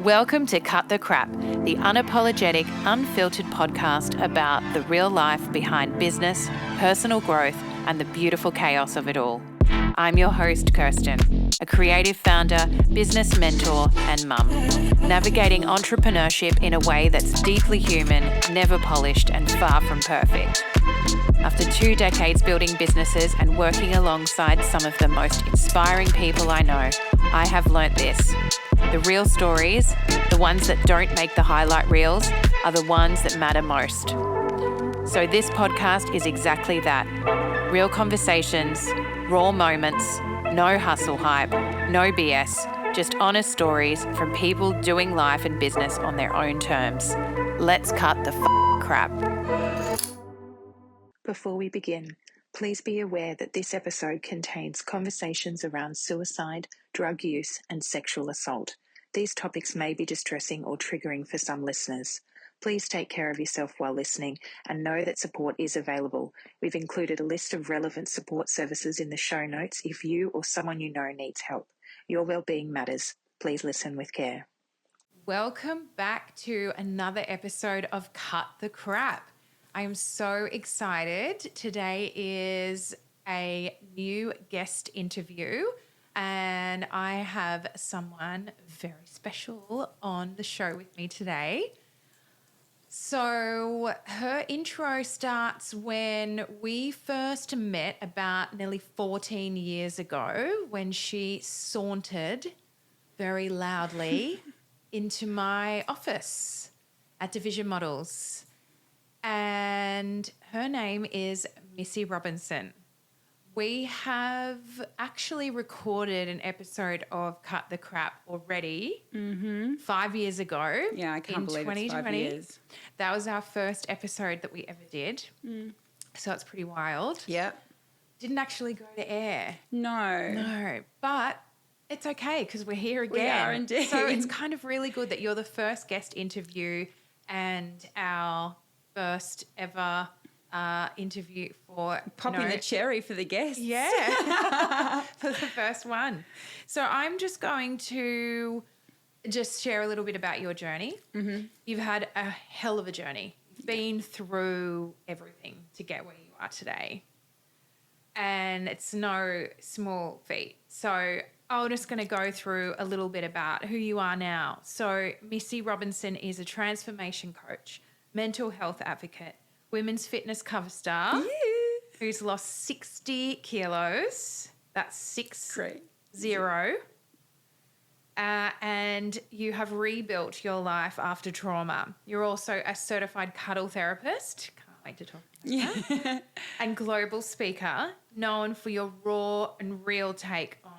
Welcome to Cut the Crap, the unapologetic, unfiltered podcast about the real life behind business, personal growth, and the beautiful chaos of it all. I'm your host, Kirsten, a creative founder, business mentor, and mum, navigating entrepreneurship in a way that's deeply human, never polished, and far from perfect. After 2 decades building businesses and working alongside some of the most inspiring people I know, I have learnt this. The real stories, the ones that don't make the highlight reels, are the ones that matter most. So this podcast is exactly that. Real conversations, raw moments, no hustle hype, no BS, just honest stories from people doing life and business on their own terms. Let's cut the crap. Before we begin, please be aware that this episode contains conversations around suicide, drug use, and sexual assault. These topics may be distressing or triggering for some listeners. Please take care of yourself while listening and know that support is available. We've included a list of relevant support services in the show notes if you or someone you know needs help. Your well-being matters. Please listen with care. Welcome back to another episode of Cut the Crap. I am so excited. Today is a new guest interview, and I have someone very special on the show with me today. So her intro starts when we first met about nearly 14 years ago, when she sauntered very loudly into my office at Division Models. And her name is Missy Robinson. We have actually recorded an episode of Cut the Crap already 5 years ago. Yeah, I can't believe it's 5 years. That was our first episode that we ever did. So it's pretty wild. Yep. Didn't actually go to air. No. But it's okay because we're here again. We are indeed. So it's kind of really good that you're the first guest interview and our first ever interview for popping the cherry for the guests. Yeah, for the first one. So I'm just going to just share a little bit about your journey. You've had a hell of a journey. You've been through everything to get where you are today, and it's no small feat. So I'm just going to go through a little bit about who you are now. So Missy Robinson is a transformation coach, mental health advocate, women's fitness cover star, who's lost 60 kilos. That's 60. And you have rebuilt your life after trauma. You're also a certified cuddle therapist. Can't wait to talk about that. And global speaker, known for your raw and real take on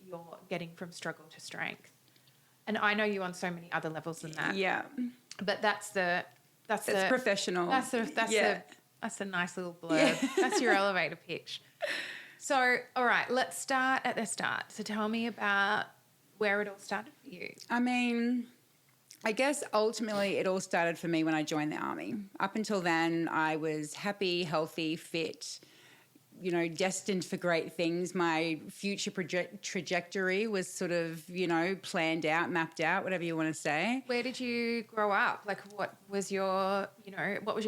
your getting from struggle to strength. And I know you on so many other levels than that. Yeah. But that's professional. That's a nice little blurb. Yeah. That's your elevator pitch. So, all right, let's start at the start. So tell me about where it all started for you. I mean, I guess ultimately it all started for me when I joined the army. Up until then, I was happy, healthy, fit, destined for great things. My future trajectory was sort of, planned out, mapped out, whatever you want to say. Where did you grow up? Like, what was your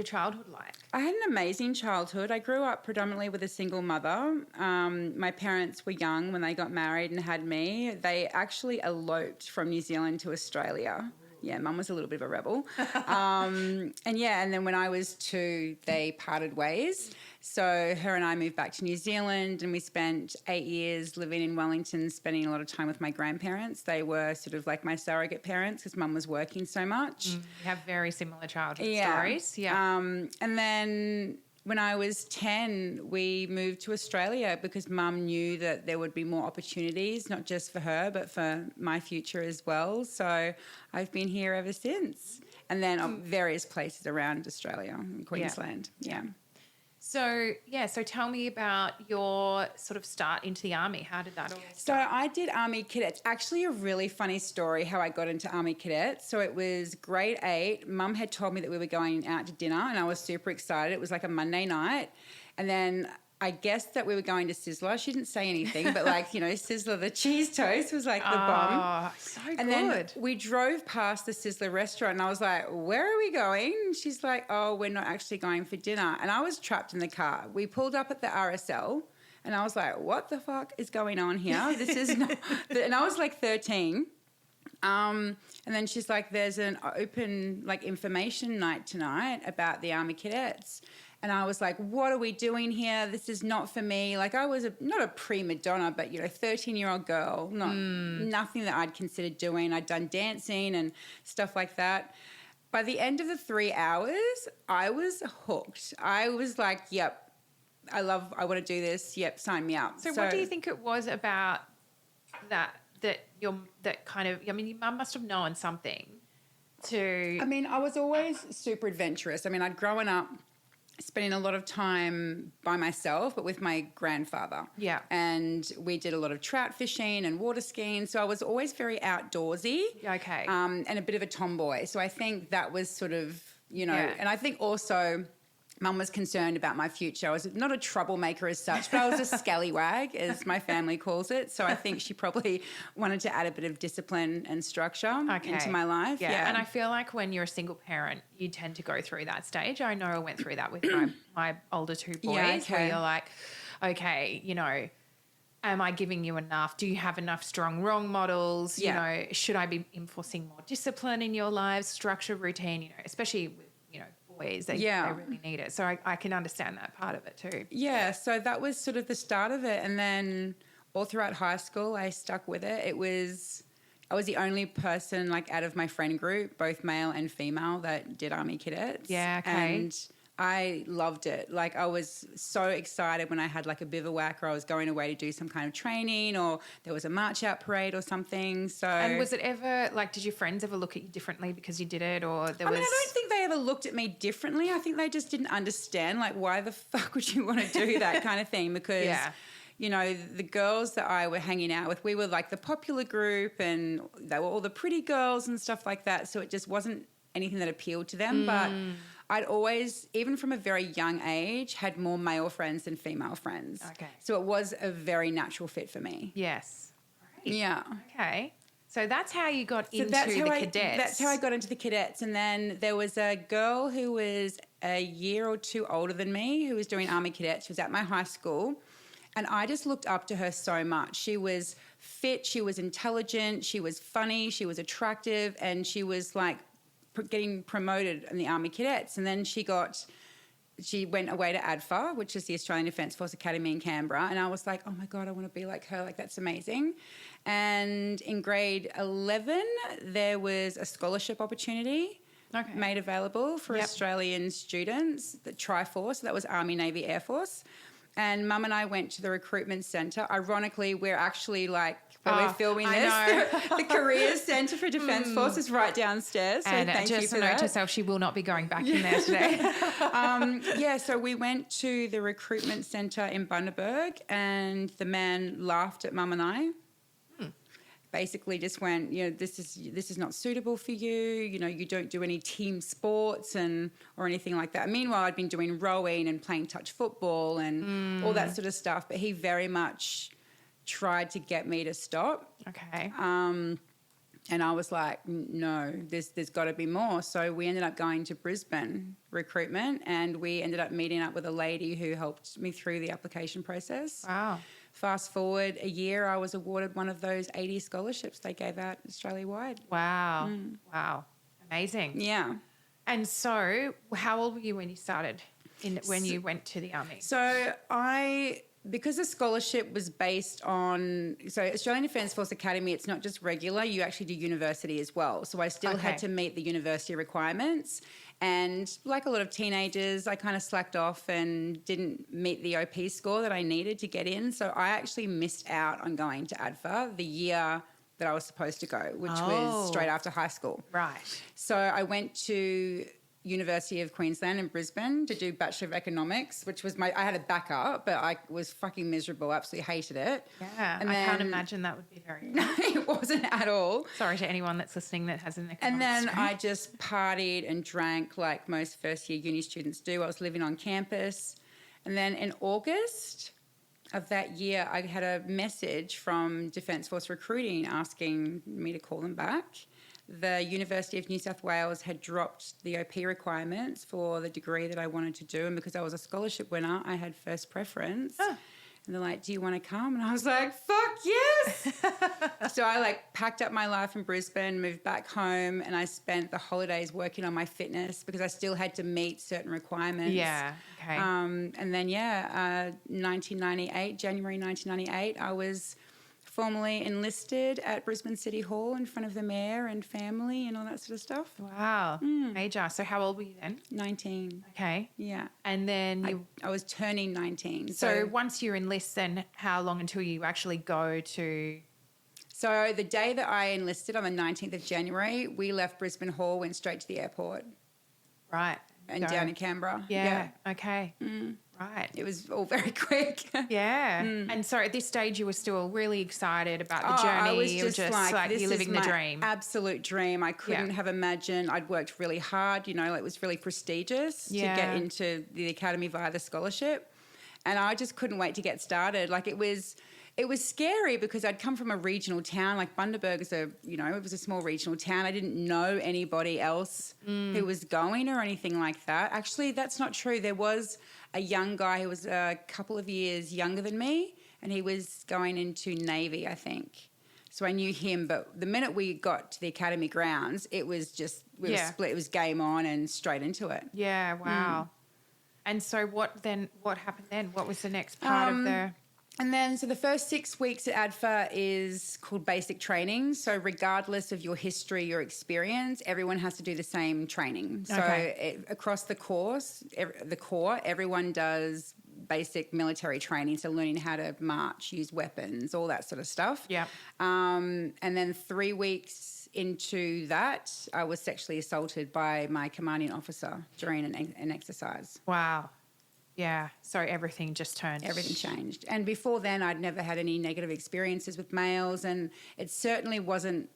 childhood like? I had an amazing childhood. I grew up predominantly with a single mother. My parents were young when they got married and had me. They actually eloped from New Zealand to Australia. Yeah, Mum was a little bit of a rebel. And then when I was 2, they parted ways. So her and I moved back to New Zealand, and we spent 8 years living in Wellington, spending a lot of time with my grandparents. They were sort of like my surrogate parents because Mum was working so much. You have very similar childhood stories. Yeah. And then when I was 10, we moved to Australia because Mum knew that there would be more opportunities, not just for her, but for my future as well. So I've been here ever since. And then various places around Australia and Queensland. Yeah. So tell me about your sort of start into the army. How did that all start? So I did Army Cadets. Actually, a really funny story how I got into Army Cadets. So it was grade 8. Mum had told me that we were going out to dinner, and I was super excited. It was like a Monday night. And then I guessed that we were going to Sizzler. She didn't say anything, but like, you know, Sizzler, the cheese toast was like the bomb. Oh, so And good. then we drove past the Sizzler restaurant and I was like, where are we going? And she's like, oh, we're not actually going for dinner. And I was trapped in the car. We pulled up at the RSL and I was like, what the fuck is going on here? This is not, and I was like 13. And then she's like, there's an open like information night tonight about the Army cadets. And I was like, what are we doing here? This is not for me. Like I was not a prima donna, but, 13-year-old girl, nothing that I'd considered doing. I'd done dancing and stuff like that. By the end of the 3 hours, I was hooked. I was like, yep, I want to do this. Yep, sign me up. So what do you think it was about your mum must have known something I mean, I was always super adventurous. I mean, I'd grown up spending a lot of time by myself, but with my grandfather. Yeah. And we did a lot of trout fishing and water skiing. So I was always very outdoorsy. Okay. And a bit of a tomboy. So I think that was sort of, Yeah. and I think also Mum was concerned about my future. I was not a troublemaker as such, but I was a scallywag, as my family calls it. So I think she probably wanted to add a bit of discipline and structure into my life. Yeah. And I feel like when you're a single parent, you tend to go through that stage. I know I went through that with my older two boys where you're like, okay, am I giving you enough? Do you have enough strong role models? Yeah. Should I be enforcing more discipline in your lives, structure, routine, especially with, boys, they really need it. So I can understand that part of it too. Yeah, so that was sort of the start of it. And then all throughout high school, I stuck with it. I was the only person like out of my friend group, both male and female, that did Army cadets. Yeah, okay. And I loved it. Like I was so excited when I had like a bivouac or I was going away to do some kind of training or there was a march out parade or something. So And was it ever like, did your friends ever look at you differently because you did it or there was... I don't think they ever looked at me differently. I think they just didn't understand like why the fuck would you want to do that kind of thing because... the girls that I were hanging out with, we were like the popular group and they were all the pretty girls and stuff like that. So it just wasn't anything that appealed to them. But I'd always, even from a very young age, had more male friends than female friends. Okay. So it was a very natural fit for me. Yes. Right. Yeah. Okay. So that's how you got into the cadets. That's how I got into the cadets. And then there was a girl who was a year or two older than me who was doing Army cadets. She was at my high school. And I just looked up to her so much. She was fit, she was intelligent, she was funny, she was attractive, and she was like getting promoted in the Army cadets. And then she went away to ADFA, which is the Australian Defence Force Academy in Canberra. And I was like, oh my God, I want to be like her. Like, that's amazing. And in grade 11, there was a scholarship opportunity made available for Australian students, the Triforce. So that was Army, Navy, Air Force. And Mum and I went to the recruitment centre. Ironically, we're actually like, where we're filming this, the Careers Centre for Defence Force is right downstairs. So and thank you just for note that. to herself, she will not be going back in there today. So we went to the recruitment centre in Bundaberg and the man laughed at Mum and I. Basically just went, this is not suitable for you. You don't do any team sports or anything like that. Meanwhile, I'd been doing rowing and playing touch football and all that sort of stuff. But he very much tried to get me to stop. Okay. And I was like, no, there's got to be more. So we ended up going to Brisbane recruitment and we ended up meeting up with a lady who helped me through the application process. Wow. Fast forward a year, I was awarded one of those 80 scholarships they gave out Australia-wide. Wow. Wow. Amazing. Yeah. And so how old were you when you started, when you went to the Army? So because the scholarship was based on, Australian Defence Force Academy, it's not just regular, you actually do university as well. So I still had to meet the university requirements. And like a lot of teenagers, I kind of slacked off and didn't meet the OP score that I needed to get in. So I actually missed out on going to ADFA the year that I was supposed to go, which was straight after high school. Right. So I went to University of Queensland in Brisbane to do Bachelor of Economics, which was I had a backup, but I was fucking miserable, absolutely hated it. Yeah, and I can't imagine that would be very... No, it wasn't at all. Sorry to anyone that's listening that has an economics And then degree. I just partied and drank like most first-year uni students do. I was living on campus And then in August of that year, I had a message from Defence Force Recruiting asking me to call them back. The University of New South Wales had dropped the OP requirements for the degree that I wanted to do. And because I was a scholarship winner, I had first preference. Oh. And they're like, do you want to come? And I was like, fuck yes. So I packed up my life in Brisbane, moved back home, and I spent the holidays working on my fitness because I still had to meet certain requirements. Yeah, okay. And then, 1998, January 1998, I was formally enlisted at Brisbane City Hall in front of the mayor and family and all that sort of stuff. Wow. Major. So how old were you then? 19. Okay. Yeah. And then I was turning 19. So once you enlist, then how long until you actually go to... So the day that I enlisted on the 19th of January, we left Brisbane Hall, went straight to the airport. Right. And down in Canberra. Yeah. Okay. Right. It was all very quick. Yeah. And so at this stage you were still really excited about the journey. I was just like you're living the dream. Absolute dream. I couldn't have imagined. I'd worked really hard, it was really prestigious to get into the academy via the scholarship. And I just couldn't wait to get started. It was scary because I'd come from a regional town. Bundaberg is it was a small regional town. I didn't know anybody else who was going or anything like that. Actually, that's not true. There was a young guy who was a couple of years younger than me, and he was going into Navy, I think. So I knew him, but the minute we got to the academy grounds, it was just, we were split. It was game on and straight into it. Yeah, wow. And so what happened then? What was the next part of the... And then, so the first 6 weeks at ADFA is called basic training. So regardless of your history, your experience, everyone has to do the same training. So across the course, everyone does basic military training. So learning how to march, use weapons, all that sort of stuff. Yeah. And then 3 weeks into that, I was sexually assaulted by my commanding officer during an exercise. Wow. Yeah, so everything just turned. Everything changed. And before then, I'd never had any negative experiences with males, and it certainly wasn't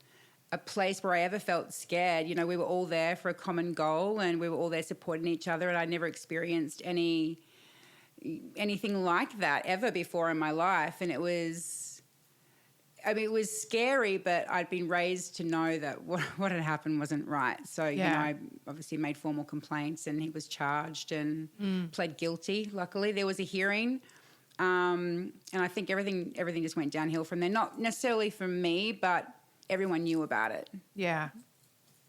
a place where I ever felt scared. We were all there for a common goal, and we were all there supporting each other, and I'd never experienced anything like that ever before in my life. And it was scary, but I'd been raised to know that what had happened wasn't right. So, I obviously made formal complaints, and he was charged and pled guilty. Luckily, there was a hearing. And I think everything just went downhill from there. Not necessarily from me, but everyone knew about it. Yeah.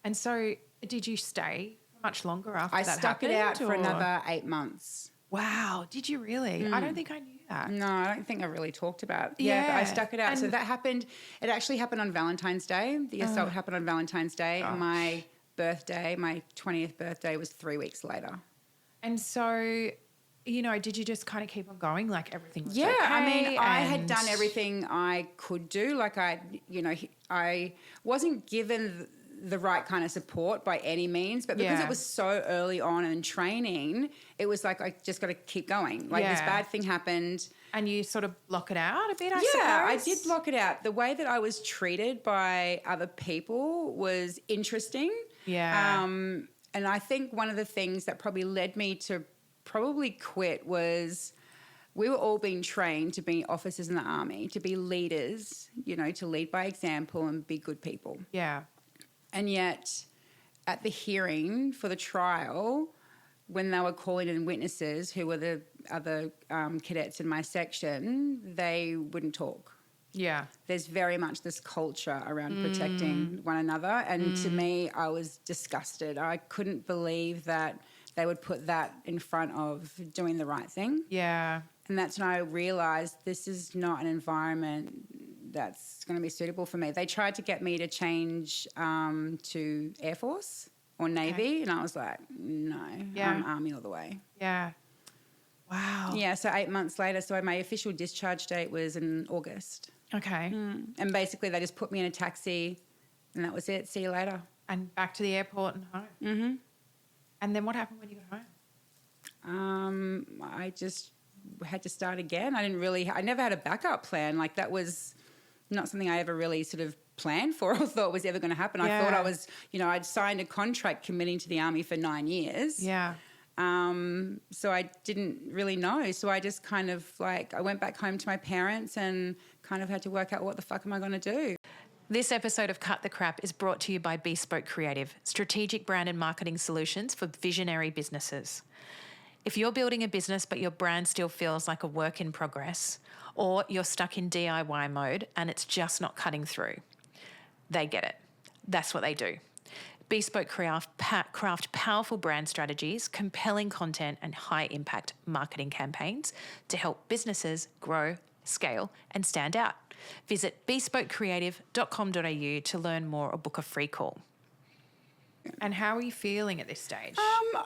And so did you stay much longer after that happened? I stuck it out for another 8 months. Wow. Did you really? I don't think I knew that. No, I don't think I really talked about it. Yeah, but I stuck it out. And so that happened. It actually happened on Valentine's Day. The assault happened on Valentine's Day. Gosh. My birthday, my 20th birthday, was 3 weeks later. And so, did you just kind of keep on going like everything was okay? I had done everything I could do. I wasn't given the right kind of support by any means, but because it was so early on in training, it was like I just got to keep going. This bad thing happened. And you sort of block it out a bit, I suppose? Yeah, I did block it out. The way that I was treated by other people was interesting. Yeah. And I think one of the things that probably led me to probably quit was we were all being trained to be officers in the army, to be leaders, to lead by example and be good people. Yeah. And yet at the hearing for the trial, when they were calling in witnesses who were the other cadets in my section, they wouldn't talk. Yeah. There's very much this culture around protecting one another. And to me, I was disgusted. I couldn't believe that they would put that in front of doing the right thing. Yeah. And that's when I realised this is not an environment that's going to be suitable for me. They tried to get me to change to Air Force or Navy, and I was like, no, I'm Army all the way. Yeah. Wow. Yeah, so 8 months later, so my official discharge date was in August. Okay. And basically they just put me in a taxi and that was it. See you later. And back to the airport and home. Mm-hmm. And then what happened when you got home? I just had to start again. I never had a backup plan. That was not something I ever really sort of planned for or thought was ever going to happen. I thought I was, I'd signed a contract committing to the Army for 9 years. Yeah. So I didn't really know. So I just kind of I went back home to my parents and kind of had to work out what the fuck am I going to do. This episode of Cut the Crap is brought to you by Bespoke Creative, strategic brand and marketing solutions for visionary businesses. If you're building a business but your brand still feels like a work in progress, or you're stuck in DIY mode and it's just not cutting through, they get it. That's what they do. Bespoke craft powerful brand strategies, compelling content, and high-impact marketing campaigns to help businesses grow, scale, and stand out. Visit bespokecreative.com.au to learn more or book a free call. And how are you feeling at this stage?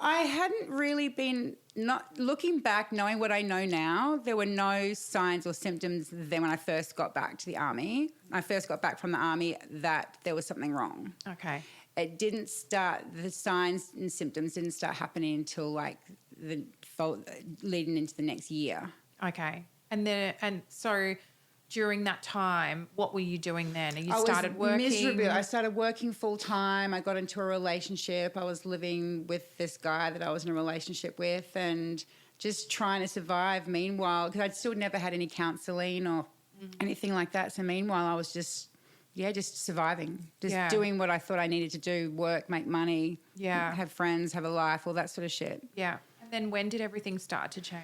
I hadn't really been, not looking back, knowing what I know now, there were no signs or symptoms then when I first got back to the army. I first got back from the army that there was something wrong. Okay. It didn't start, the signs and symptoms didn't start happening until leading into the next year. Okay. And so during that time, what were you doing then? You started working? Miserable. I started working full time. I got into a relationship. I was living with this guy that I was in a relationship with and just trying to survive. Meanwhile, because I'd still never had any counselling or anything like that. So meanwhile, I was just surviving, doing what I thought I needed to do, work, make money, have friends, have a life, all that sort of shit. Yeah. And then when did everything start to change?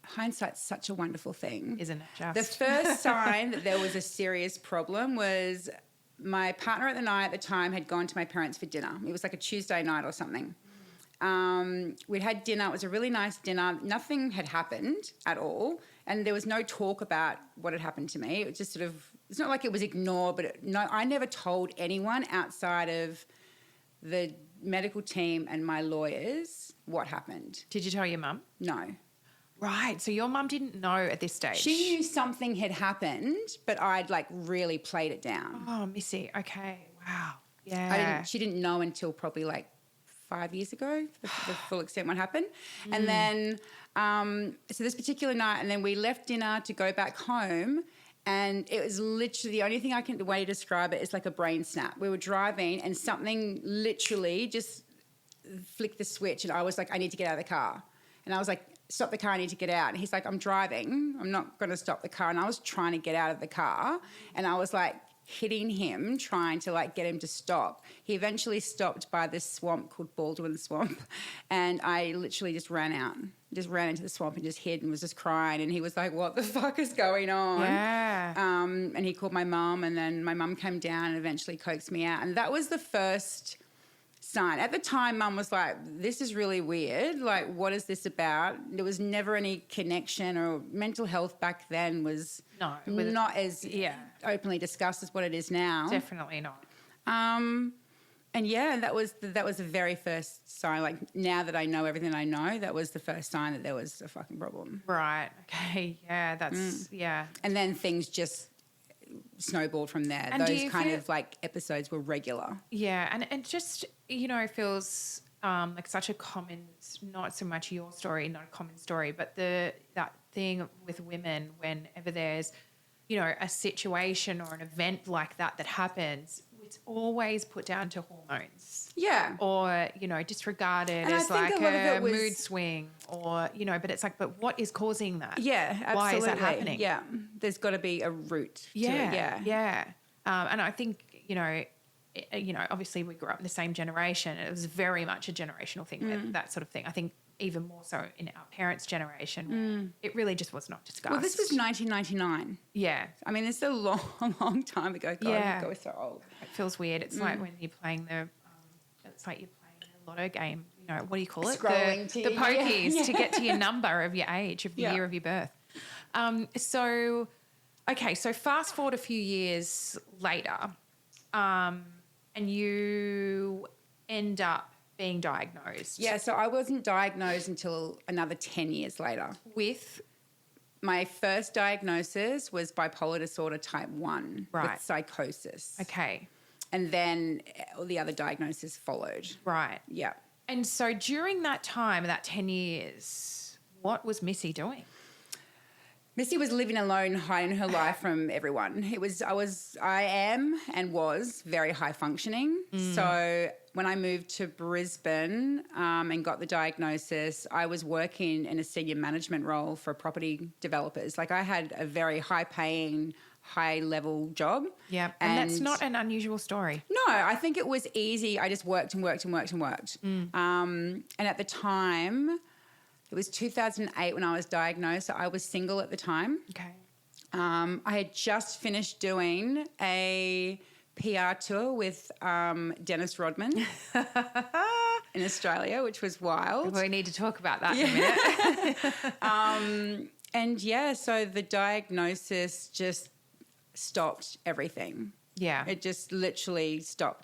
Hindsight's such a wonderful thing. Isn't it just? The first sign that there was a serious problem was my partner at the night at the time had gone to my parents for dinner. It was like a Tuesday night or something. We'd had dinner. It was a really nice dinner. Nothing had happened at all. And there was no talk about what had happened to me. It was just sort of, it's not like it was ignored, but I never told anyone outside of the medical team and my lawyers what happened. Did you tell your mum? No. Right. So your mum didn't know at this stage. She knew something had happened, but I'd really played it down. Oh, Missy. Okay. Wow. Yeah. She didn't know until probably 5 years ago, the full extent what happened. And then, so this particular night, and then we left dinner to go back home, and it was literally the way to describe it is like a brain snap. We were driving and something literally just flicked the switch, and I was like, I need to get out of the car. And I was like, stop the car, I need to get out. And he's like, I'm driving, I'm not going to stop the car. And I was trying to get out of the car, and I was hitting him, trying to get him to stop. He eventually stopped by this swamp called Baldwin Swamp, and I literally just ran into the swamp and just hid and was just crying. And he was like, what the fuck is going on? Yeah. And he called my mum, and then my mum came down and eventually coaxed me out. And that was the first sign. At the time, Mum was like, this is really weird. What is this about? There was never any connection, or mental health back then was not as openly discussed as what it is now. Definitely not. And that was the very first sign. Now that I know everything I know, that was the first sign that there was a fucking problem. Right. Okay. Yeah. That's And then things just snowballed from there. And those kind of episodes were regular. Yeah, and just feels like such a common, not so much your story, not a common story, but that thing with women whenever there's a situation or an event like that happens, it's always put down to hormones. Yeah. Or, disregarded as a mood swing or, but it's but what is causing that? Yeah, absolutely. Why is that happening? Yeah. There's got to be a root to it. Yeah. And I think, obviously we grew up in the same generation. It was very much a generational thing, that sort of thing. I think even more so in our parents' generation, it really just was not discussed. Well, this was 1999. Yeah. I mean, it's a long time ago. God, we're so old. It feels weird. It's like when you're playing it's like you're playing a lotto game. What do you call it? Scrolling the pokies to get to your number of your age, of the year of your birth. So fast forward a few years later, and you end up being diagnosed. Yeah, so I wasn't diagnosed until another 10 years later. With? My first diagnosis was bipolar disorder type 1 with psychosis. Okay. And then all the other diagnoses followed. Right. Yeah. And so during that time, that 10 years, what was Missy doing? Missy was living alone, hiding her life from everyone. I am and was very high functioning. So when I moved to Brisbane and got the diagnosis, I was working in a senior management role for property developers. Like I had a very high-paying, high-level job. Yeah, and that's not an unusual story. No, I think it was easy. I just worked and worked and worked and worked. And at the time, it was 2008 when I was diagnosed. So I was single at the time. Okay. I had just finished doing a PR tour with Dennis Rodman in Australia, which was wild. We need to talk about that in a minute. And so the diagnosis just stopped everything. Yeah. It just literally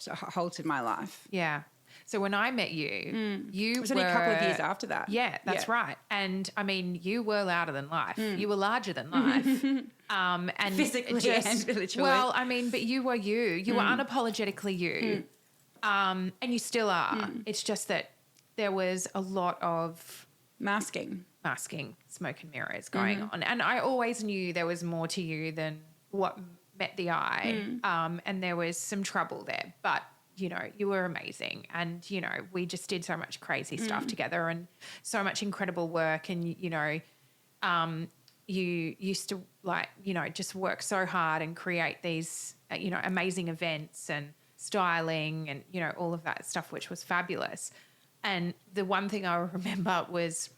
halted my life. Yeah. So when I met you, you It was only a couple of years after that. Yeah, that's right. And I mean, you were louder than life. You were larger than life. And Physically and literally. Well, I mean, but you were you. You were unapologetically you. And you still are. It's just that there was a lot of masking, smoke and mirrors going on. And I always knew there was more to you than what met the eye. And there was some trouble there. But you know, you were amazing. And, you know, we just did so much crazy stuff together and so much incredible work. And, you know, you used to just work so hard and create these, amazing events and styling and, you know, all of that stuff, which was fabulous. And the one thing I remember was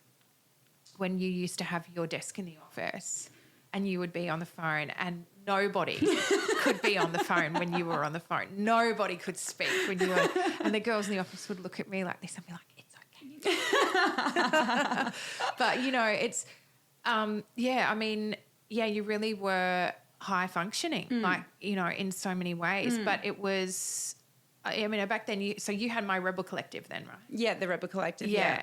when you used to have your desk in the office and you would be on the phone and nobody could be on the phone when you were on the phone. Nobody could speak when you were, and the girls in the office would look at me like this and be like, it's okay. But, you know, it's, you really were high functioning, like, you know, in so many ways. But it was, back then, you had my Rebel Collective then, right? Yeah, the Rebel Collective. Yeah.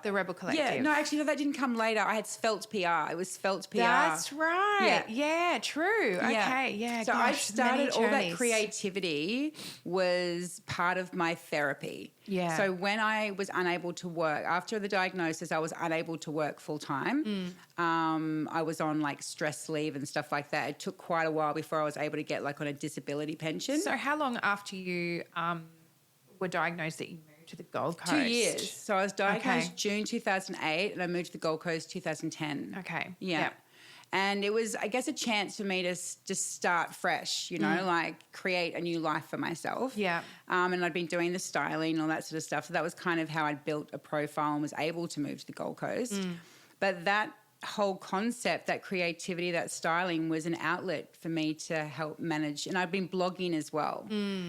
The Rebel Collective. Yeah, no, actually, no, that didn't come later. I had Svelte PR. It was Svelte PR. That's right. Yeah, true. Okay, yeah. So I started, all that creativity was part of my therapy. Yeah. So when I was unable to work, after the diagnosis, I was unable to work full time. I was on like stress leave and stuff like that. It took quite a while before I was able to get like on a disability pension. So how long after you were diagnosed that you moved to the Gold Coast? 2 years. So I was diagnosed June 2008 and I moved to the Gold Coast 2010. Okay. Yeah. Yep. And it was, I guess, a chance for me to just start fresh, you know, like create a new life for myself. Yeah. And I'd been doing the styling and all that sort of stuff. So that was kind of how I'd built a profile and was able to move to the Gold Coast. But that whole concept, that creativity, that styling was an outlet for me to help manage. And I've been blogging as well.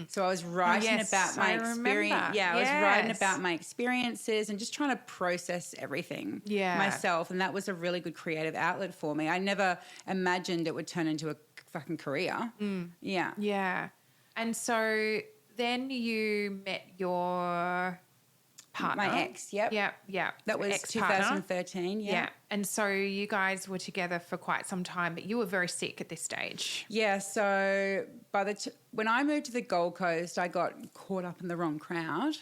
So I was writing about my experience. Yeah, I was writing about my experiences and just trying to process everything myself. And that was a really good creative outlet for me. I never imagined it would turn into a fucking career. Yeah. Yeah. And so then you met your partner. My ex, yep. Yeah. That was Ex-partner. 2013, Yeah. And so you guys were together for quite some time, but you were very sick at this stage. Yeah, so when I moved to the Gold Coast, I got caught up in the wrong crowd.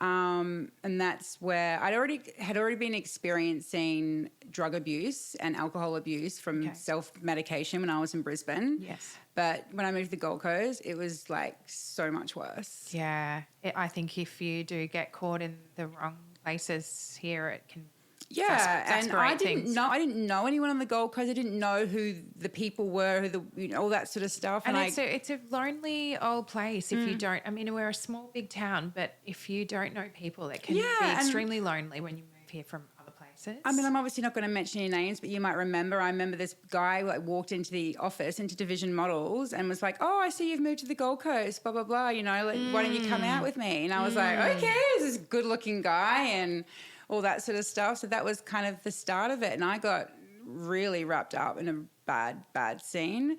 And that's where I'd already been experiencing drug abuse and alcohol abuse from self-medication when I was in Brisbane. Yes. But when I moved to the Gold Coast, it was like so much worse. Yeah. I think if you do get caught in the wrong places here, it can and I didn't know anyone on the Gold Coast. I didn't know who the people were, all that sort of stuff. And it's a lonely old place if you don't. I mean, we're a small, big town, but if you don't know people, it can be extremely lonely when you move here from other places. I mean, I'm obviously not going to mention any names, but you might remember. I remember this guy like walked into the office, into Division Models, and was like, "Oh, I see you've moved to the Gold Coast. Blah blah blah. You know, like, why don't you come out with me?" And I was like, "Okay, this is a good-looking guy," and all that sort of stuff. So that was kind of the start of it. And I got really wrapped up in a bad scene.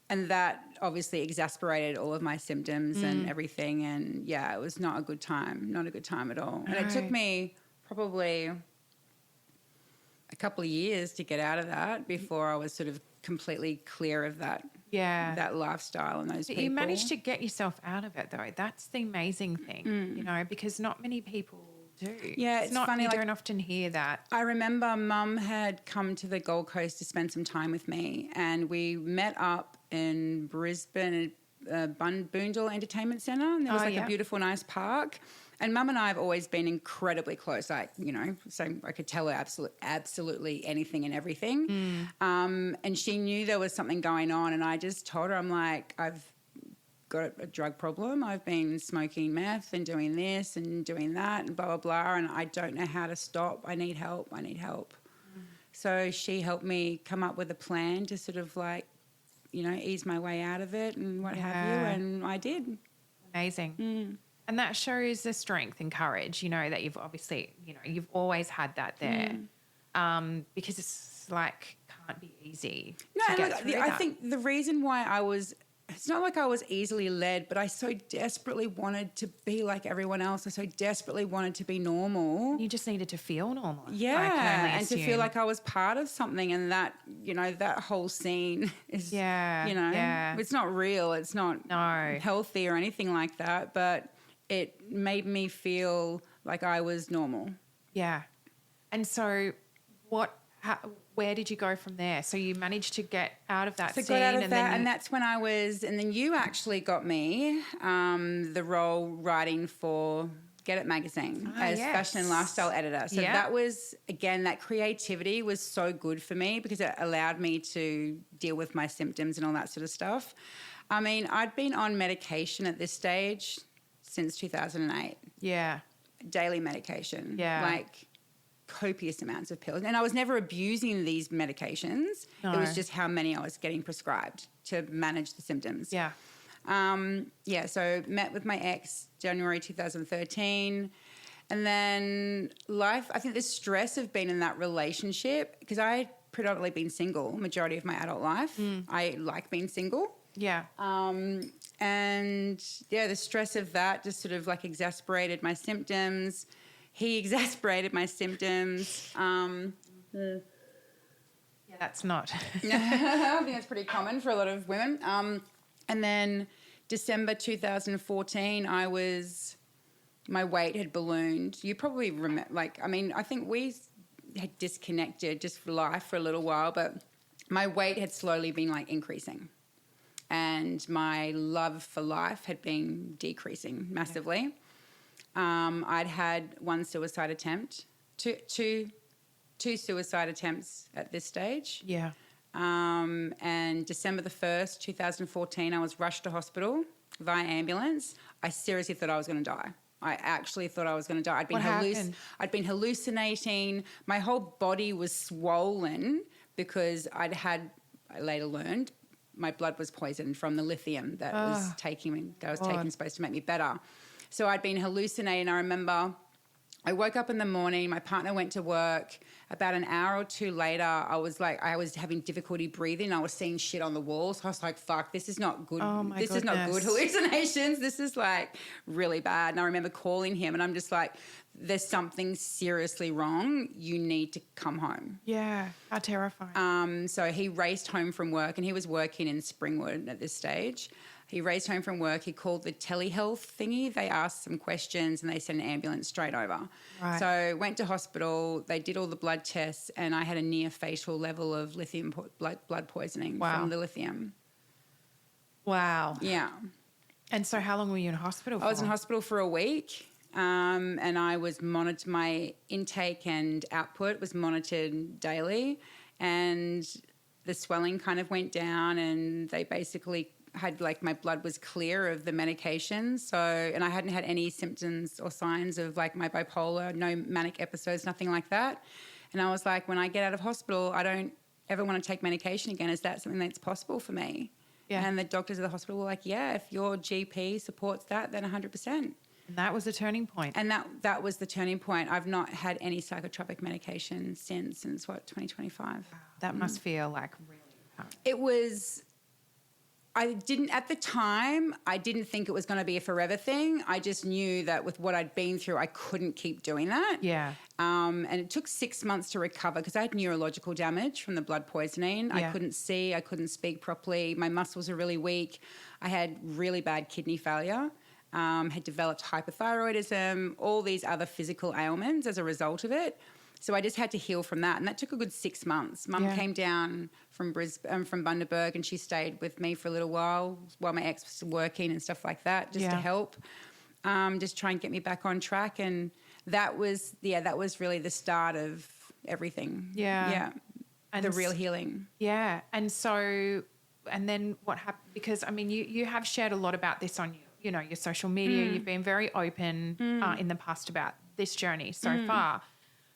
And that obviously exasperated all of my symptoms and everything. And yeah, it was not a good time at all. And it took me probably a couple of years to get out of that before I was sort of completely clear of that. Yeah, that lifestyle and those people. You managed to get yourself out of it though. That's the amazing thing, you know, because not many people do. Yeah, it's funny. You don't often hear that. I remember Mum had come to the Gold Coast to spend some time with me, and we met up in Brisbane Boondall Entertainment Centre, and there was a beautiful, nice park. And Mum and I have always been incredibly close, like, so I could tell her absolutely anything and everything. And she knew there was something going on, and I just told her, I'm like, I've got a drug problem. I've been smoking meth and doing this and doing that and blah, blah, blah, and I don't know how to stop. I need help. So she helped me come up with a plan to sort of like, ease my way out of it and what have you, and I did. Amazing. And that shows the strength and courage, that you've obviously, you've always had that there, because it's like can't be easy to get through I that. think the reason why it's not like I was easily led, but I so desperately wanted to be like everyone else. I so desperately wanted to be normal. You just needed to feel normal. Yeah, and to feel like I was part of something, and that, that whole scene is, it's not real. It's not healthy or anything like that, but it made me feel like I was normal. Yeah. And so where did you go from there? So you managed to get out of that scene. So got out of that, and that's when and then you actually got me the role writing for Get It magazine as fashion and lifestyle editor. So that was, again, that creativity was so good for me because it allowed me to deal with my symptoms and all that sort of stuff. I mean, I'd been on medication at this stage since 2008. Yeah. Daily medication. Yeah. Like copious amounts of pills. And I was never abusing these medications. No. It was just how many I was getting prescribed to manage the symptoms. Yeah. So met with my ex January 2013. And then I think the stress of being in that relationship, because I had predominantly been single majority of my adult life. I like being single. Yeah. The stress of that just sort of like exasperated my symptoms. He exasperated my symptoms. Yeah, that's not. I think that's pretty common for a lot of women. And then December 2014, my weight had ballooned. You probably remember, I think we had disconnected just for life for a little while, but my weight had slowly been increasing. And my love for life had been decreasing massively. I'd had one suicide attempt, two suicide attempts at this stage. Yeah. And December the 1st, 2014, I was rushed to hospital via ambulance. I seriously thought I was going to die. I actually thought I was going to die. I'd been hallucinating. My whole body was swollen because I later learned, my blood was poisoned from the lithium that was taken supposed to make me better. So I'd been hallucinating. I remember I woke up in the morning, my partner went to work. About an hour or two later, I was having difficulty breathing. I was seeing shit on the walls. I was like, fuck, this is not good. This is not good hallucinations. This is really bad. And I remember calling him and I'm just like, there's something seriously wrong. You need to come home. Yeah, how terrifying. So he raced home from work, and he was working in Springwood at this stage. He raced home from work. He called the telehealth thingy. They asked some questions and they sent an ambulance straight over. Right. So went to hospital. They did all the blood tests and I had a near fatal level of lithium blood poisoning from the lithium. Wow. Yeah. And so how long were you in hospital for? I was in hospital for a week. And I was monitored, my intake and output was monitored daily, and the swelling kind of went down, and they basically had my blood was clear of the medications. So, and I hadn't had any symptoms or signs of my bipolar, no manic episodes, nothing like that. And I was like, when I get out of hospital, I don't ever want to take medication again. Is that something that's possible for me? Yeah. And the doctors at the hospital were like, yeah, if your GP supports that, then 100%. And that was the turning point. And that was the turning point. I've not had any psychotropic medication since 2025. Wow. That must feel really empowering. It was, at the time, I didn't think it was going to be a forever thing. I just knew that with what I'd been through, I couldn't keep doing that. Yeah. And it took 6 months to recover because I had neurological damage from the blood poisoning. Yeah. I couldn't see, I couldn't speak properly. My muscles were really weak. I had really bad kidney failure. Had developed hypothyroidism, all these other physical ailments as a result of it. So I just had to heal from that. And that took a good 6 months. Mum came down from Brisbane, from Bundaberg, and she stayed with me for a little while my ex was working and stuff like that, just to help, just try and get me back on track. And that was really the start of everything. Yeah. And the real healing. Yeah. And so, and then what happened? Because, I mean, you have shared a lot about this on your social media. You've been very open in the past about this journey so far.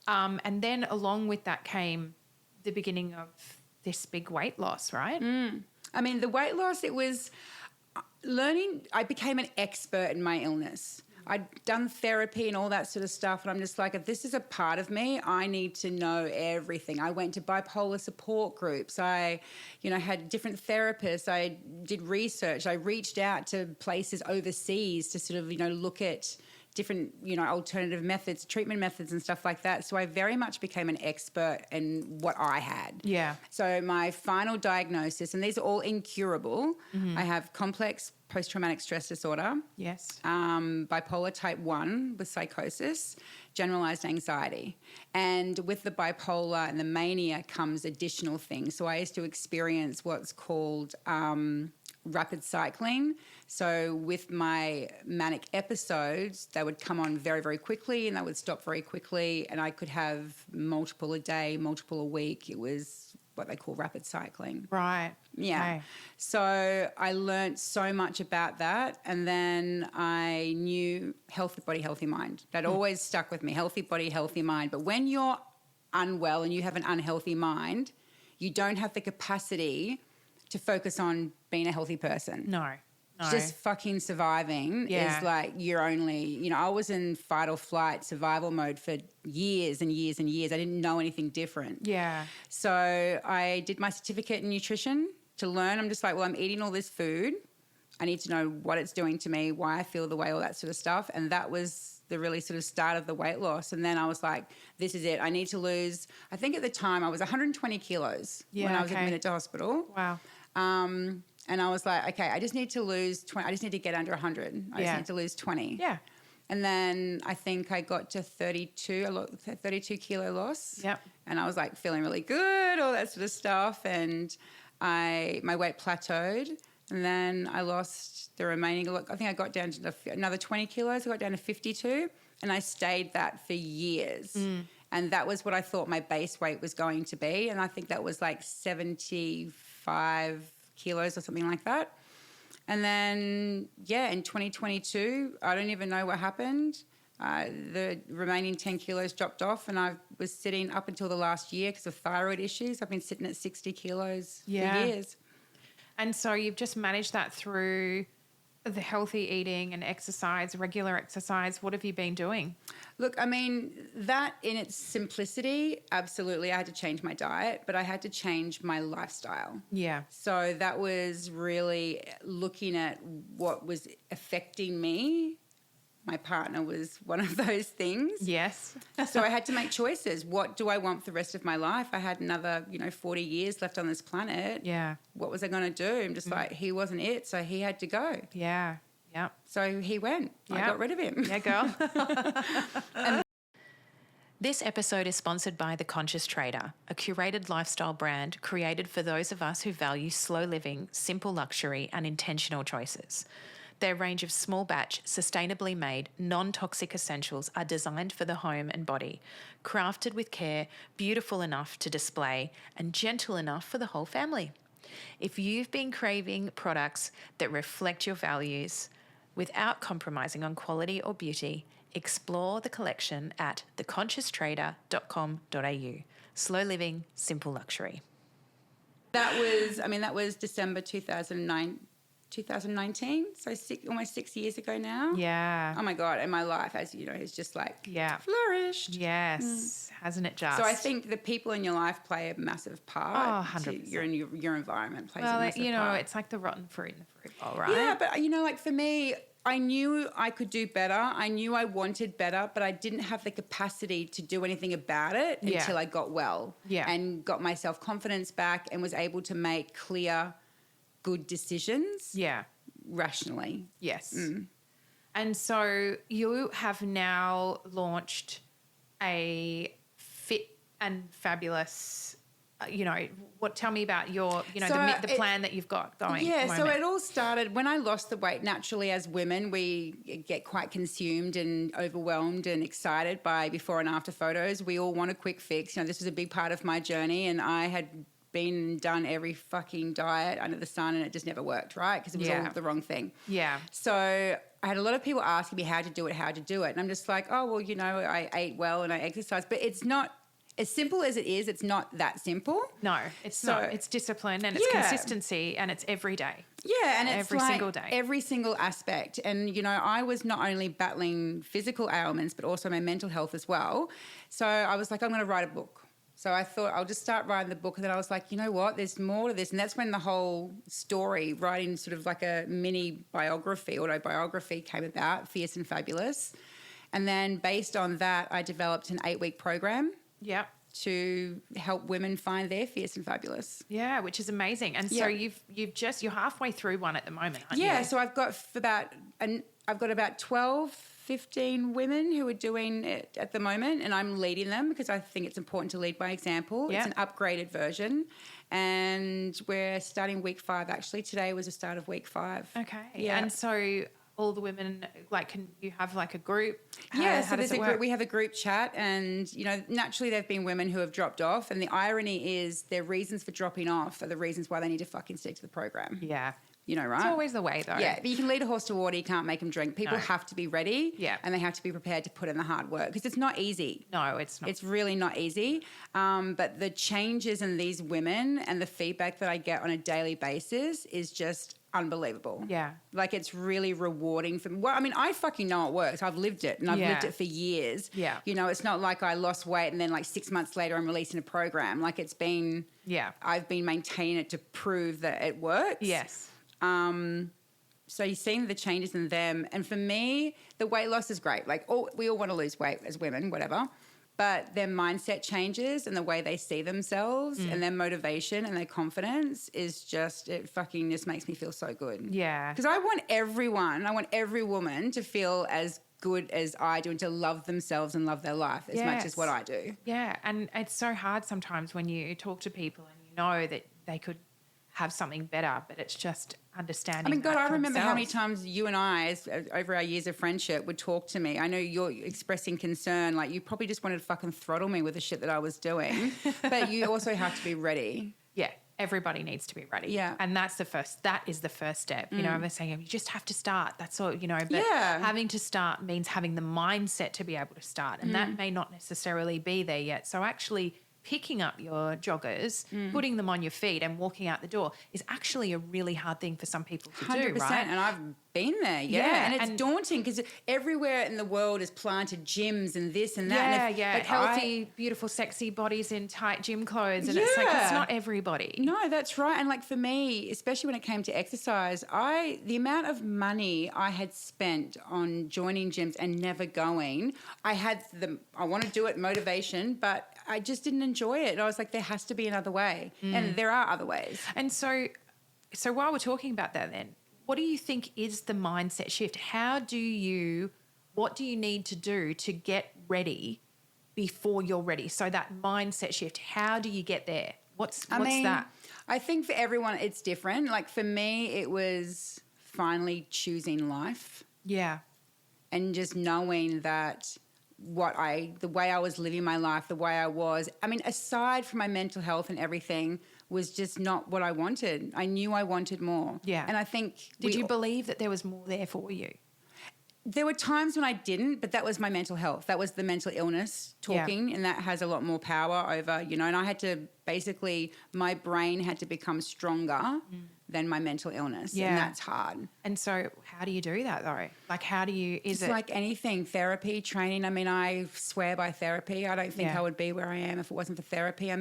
And then along with that came the beginning of this big weight loss, right? I mean, the weight loss, it was learning. I became an expert in my illness. I'd done therapy and all that sort of stuff. And I'm just like, if this is a part of me, I need to know everything. I went to bipolar support groups. I, had different therapists. I did research. I reached out to places overseas to sort of, look at different, alternative methods, treatment methods and stuff like that. So I very much became an expert in what I had. Yeah. So my final diagnosis, and these are all incurable. I have complex post-traumatic stress disorder. Yes. Bipolar type 1 with psychosis, generalized anxiety. And with the bipolar and the mania comes additional things. So I used to experience what's called rapid cycling. So with my manic episodes, they would come on very, very quickly and they would stop very quickly, and I could have multiple a day, multiple a week. It was what they call rapid cycling. Right. Yeah. Okay. So I learnt so much about that, and then I knew healthy body, healthy mind. That always stuck with me, healthy body, healthy mind. But when you're unwell and you have an unhealthy mind, you don't have the capacity to focus on being a healthy person. No. Just fucking surviving is like you're only, I was in fight or flight survival mode for years and years and years. I didn't know anything different. Yeah. So I did my certificate in nutrition to learn. I'm just like, well, I'm eating all this food. I need to know what it's doing to me, why I feel the way, all that sort of stuff. And that was the really sort of start of the weight loss. And then I was like, this is it. I need to lose, I think at the time I was 120 kilos when I was admitted to hospital. Wow. And I was like, okay, I just need to lose 20. I just need to get under 100. I just need to lose 20. Yeah. And then I think I got to 32 kilo loss. Yep. And I was like feeling really good, all that sort of stuff. And my weight plateaued. And then I lost the remaining, I think I got down to another 20 kilos. I got down to 52. And I stayed that for years. And that was what I thought my base weight was going to be. And I think that was like 75 kilos or something like that. And then, in 2022, I don't even know what happened. The remaining 10 kilos dropped off, and I was sitting up until the last year because of thyroid issues. I've been sitting at 60 kilos for years. And so you've just managed that through the healthy eating and exercise, regular exercise. What have you been doing? Look, I mean, that in its simplicity, absolutely, I had to change my diet, but I had to change my lifestyle. Yeah. So that was really looking at what was affecting me. My partner was one of those things. Yes. So I had to make choices. What do I want for the rest of my life? I had another, 40 years left on this planet. Yeah. What was I going to do? I'm just like, he wasn't it, so he had to go. Yeah. Yeah. So he went. Yep. I got rid of him. Yeah, girl. This episode is sponsored by The Conscious Trader, a curated lifestyle brand created for those of us who value slow living, simple luxury, and intentional choices. Their range of small batch, sustainably made, non-toxic essentials are designed for the home and body, crafted with care, beautiful enough to display, and gentle enough for the whole family. If you've been craving products that reflect your values without compromising on quality or beauty, explore the collection at theconscioustrader.com.au. Slow living, simple luxury. That was December 2019, so almost 6 years ago now. Yeah. Oh my God, and my life, as you know, has just flourished. Yes, hasn't it just? So I think the people in your life play a massive part. Oh, 100%. Your environment plays a massive part. Well, it's like the rotten fruit in the fruit bowl, right? Yeah, but for me, I knew I could do better. I knew I wanted better, but I didn't have the capacity to do anything about it until I got well and got my self-confidence back and was able to make clear, good decisions rationally. Yes. And so you have now launched a fit and fabulous, tell me about your, So the plan that you've got going. Yeah, at the so moment. it all started when I lost the weight. Naturally, as women, we get quite consumed and overwhelmed and excited by before and after photos. We all want a quick fix. This was a big part of my journey, and I had done every fucking diet under the sun, and it just never worked, right? Because it was all the wrong thing. Yeah. So I had a lot of people asking me how to do it. And I'm just like, oh, well, I ate well and I exercised, but it's not as simple as it is. It's not that simple. No, it's not. It's discipline and it's consistency and it's every day. Yeah, and it's every single day. Every single aspect. And, I was not only battling physical ailments, but also my mental health as well. So I was like, I'm going to write a book. So I thought I'll just start writing the book. And then I was like, you know what? There's more to this. And that's when the whole story, writing sort of like a mini autobiography came about, Fierce and Fabulous. And then based on that, I developed an 8-week program. Yep. To help women find their fierce and fabulous. Yeah, which is amazing. And so you're halfway through one at the moment, aren't you? Yeah, so I've got about 12, 15 women who are doing it at the moment, and I'm leading them because I think it's important to lead by example. Yep. It's an upgraded version, and we're starting week 5 actually. Today was the start of week 5. Okay. Yeah. And so all the women, can you have a group? So there's a group. We have a group chat, and naturally there've been women who have dropped off, and the irony is their reasons for dropping off are the reasons why they need to fucking stick to the program. Yeah. Right? It's always the way, though. Yeah, but you can lead a horse to water, you can't make them drink. People have to be ready, and they have to be prepared to put in the hard work because it's not easy. No, it's not. It's really not easy. But the changes in these women and the feedback that I get on a daily basis is just unbelievable. Yeah. It's really rewarding for me. Well, I mean, I fucking know it works. I've lived it and I've lived it for years. Yeah. It's not like I lost weight and then 6 months later I'm releasing a program. It's been, I've been maintaining it to prove that it works. Yes. So you've seen the changes in them. And for me, the weight loss is great. We all want to lose weight as women, whatever. But their mindset changes and the way they see themselves and their motivation and their confidence is it fucking just makes me feel so good. Yeah. Because I want every woman to feel as good as I do and to love themselves and love their life as much as what I do. Yeah. And it's so hard sometimes when you talk to people and you know that they could have something better, but it's just understanding. I mean, God, I remember themselves. how many times you and I, over our years of friendship, would talk to me. I know you're expressing concern, you probably just wanted to fucking throttle me with the shit that I was doing, but you also have to be ready. Yeah, everybody needs to be ready. Yeah. And that is the first step. I'm saying you just have to start. That's all, but having to start means having the mindset to be able to start. And that may not necessarily be there yet. So actually picking up your joggers, putting them on your feet and walking out the door is actually a really hard thing for some people to 100%, do, right? And I've been there, and it's daunting because everywhere in the world is planted gyms and this and that. Healthy, beautiful, sexy bodies in tight gym clothes, and it's it's not everybody. No, that's right. And for me, especially when it came to exercise, the amount of money I had spent on joining gyms and never going, I want to do it, motivation, but I just didn't enjoy it. I was like, there has to be another way, and there are other ways. And so while we're talking about that, then, what do you think is the mindset shift? What do you need to do to get ready before you're ready? So that mindset shift, how do you get there? What's that? I think for everyone it's different. For me, it was finally choosing life. Yeah. And just knowing that the way I was living my life, the way I was, aside from my mental health and everything, was just not what I wanted. I knew I wanted more. Yeah. And I think... Did you believe that there was more there for you? There were times when I didn't, but that was my mental health. That was the mental illness talking, and that has a lot more power over, and I had to my brain had to become stronger than my mental illness, and that's hard. And so how do you do that, though? It's like anything, therapy, training. I swear by therapy. I don't think I would be where I am if it wasn't for therapy.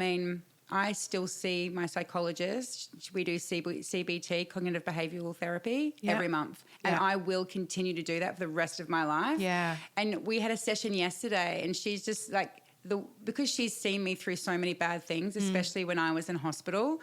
I still see my psychologist. We do CBT, cognitive behavioural therapy, every month. And I will continue to do that for the rest of my life. Yeah. And we had a session yesterday, and she's just because she's seen me through so many bad things, especially when I was in hospital,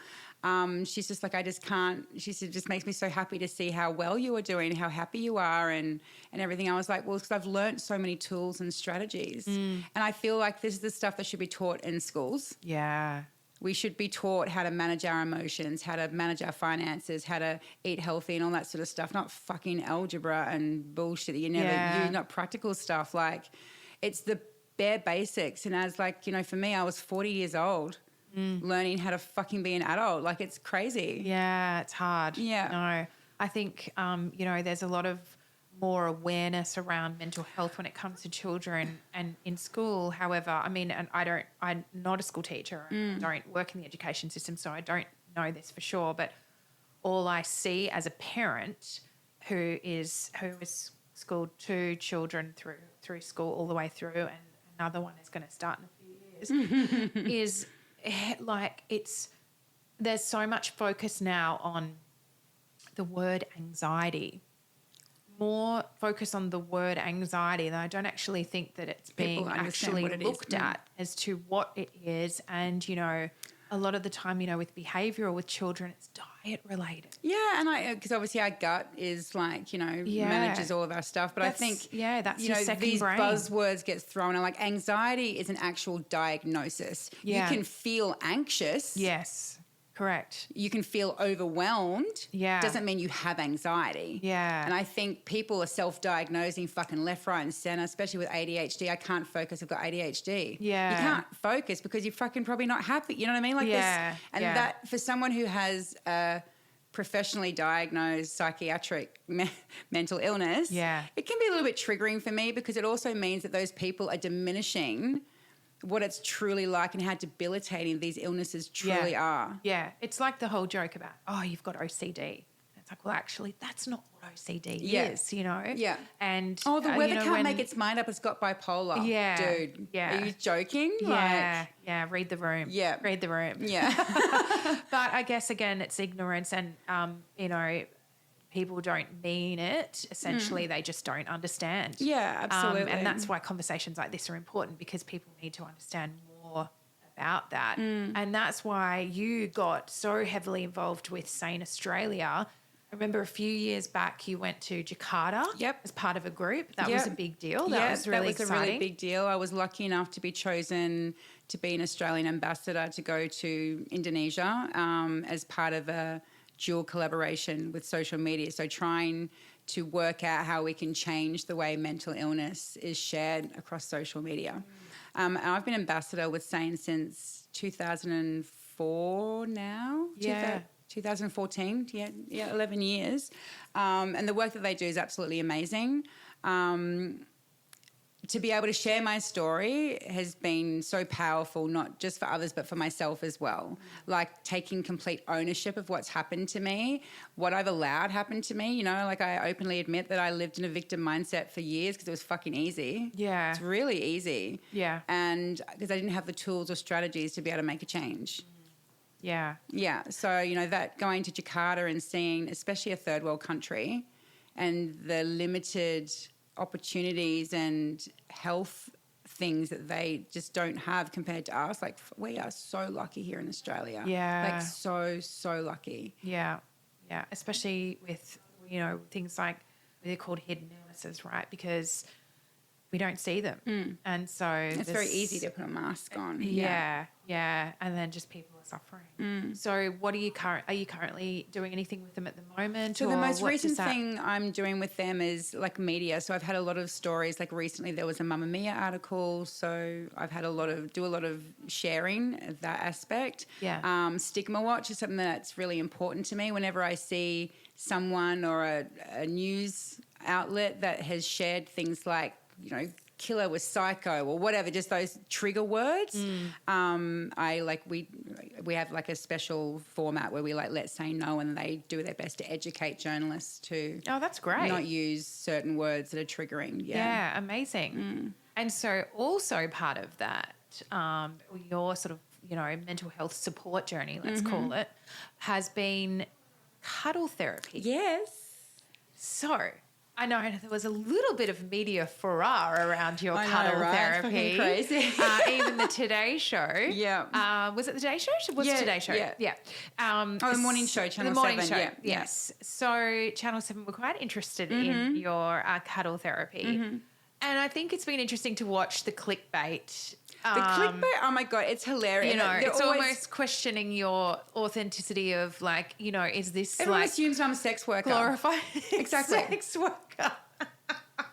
She's just like, I just can't. She said, it just makes me so happy to see how well you are doing, how happy you are, and everything. I was like, well, because I've learned so many tools and strategies, and I feel like this is the stuff that should be taught in schools. Yeah. We should be taught how to manage our emotions, how to manage our finances, how to eat healthy and all that sort of stuff, not fucking algebra and bullshit that you never use, not practical stuff. Like, it's the bare basics. And as like, you know, for me, I was 40 years old learning how to fucking be an adult. Like, it's crazy. Yeah, it's hard. Yeah. No, I think, you know, there's a lot of more awareness around mental health when it comes to children and in school. However, I mean, and I'm not a school teacher. I don't work in the education system, so I don't know this for sure. But all I see as a parent who is schooled 2 children through school all the way through, and another one is going to start in a few years, is like there's so much focus now on the word anxiety. More focus on the word anxiety, and I don't actually think that it's being actually looked at as to what it is. And, you know, a lot of the time, you know, with behavioural with children, it's diet related. Yeah, and because obviously our gut is like, you know, manages all of our stuff. But I think, that's you your know, second these brain. buzzwords get thrown out. Like, anxiety is an actual diagnosis. Yeah. You can feel anxious. Yes. Correct. You can feel overwhelmed. Yeah. Doesn't mean you have anxiety. Yeah. And I think people are self-diagnosing fucking left, right and centre, especially with ADHD. I can't focus. I've got ADHD. Yeah. You can't focus because you're fucking probably not happy. You know what I mean? Like this. And that for someone who has a professionally diagnosed psychiatric mental illness, it can be a little bit triggering for me because it also means that those people are diminishing what it's truly like and how debilitating these illnesses truly are. Yeah. It's like the whole joke about, oh, you've got OCD. It's like, well, actually, that's not what OCD is, you know? Yeah. And the weather can't make its mind up. It's got bipolar. Yeah. Dude. Yeah. Are you joking? Yeah. Read the room. Yeah. Read the room. Yeah. But I guess, again, it's ignorance and, you know, people don't mean it. Essentially, they just don't understand. Yeah, absolutely. And that's why conversations like this are important because people need to understand more about that. And that's why you got so heavily involved with Sane Australia. I remember a few years back you went to Jakarta as part of a group. That was a big deal. That was really exciting. A really big deal. I was lucky enough to be chosen to be an Australian ambassador to go to Indonesia as part of a dual collaboration with social media. So trying to work out how we can change the way mental illness is shared across social media. And I've been ambassador with Sane since 2004 now. 2014, 11 years. And the work that they do is absolutely amazing. To be able to share my story has been so powerful, not just for others, but for myself as well. Like taking complete ownership of what's happened to me, what I've allowed happen to me. You know, like I openly admit that I lived in a victim mindset for years because it was fucking easy. Yeah. It's really easy. Yeah. And because I didn't have the tools or strategies to be able to make a change. Yeah. Yeah. So, you know, that going to Jakarta and seeing, especially a third world country and the limited opportunities and health things that they just don't have compared to us. Like, we are so lucky here in Australia. Yeah. Like, so lucky. Yeah. Yeah. Especially with, you know, things like they're called hidden illnesses, right? Because we don't see them. And so it's very easy to put a mask on. Yeah. And then just people are suffering. So what are you currently doing anything with them at the moment? So the most recent thing I'm doing with them is like media. So I've had a lot of stories. Like recently there was a Mamma Mia article. So I've had do a lot of sharing of that aspect. Yeah. Stigma watch is something that's really important to me. Whenever I see someone or a news outlet that has shared things like, you know, killer was psycho or whatever, just those trigger words. We have like a special format where we like let Sane know, and they do their best to educate journalists to that's great. Not use certain words that are triggering. Yeah, amazing. And so also part of that, your sort of, you know, mental health support journey, let's call it, has been cuddle therapy. Yes. So I know there was a little bit of media furore around your cuddle therapy. It's fucking crazy. Even the Today Show. Yeah. Was it the Today Show? Was it Today Show? Yeah. The morning show, Channel 7. The morning show, yeah. yes. So Channel 7 were quite interested in your cuddle therapy. And I think it's been interesting to watch the clickbait. The clickbait, oh my God, it's hilarious. You know, it's almost questioning your authenticity of like, you know, is this everyone like assumes I'm a sex worker. glorified Exactly. sex worker?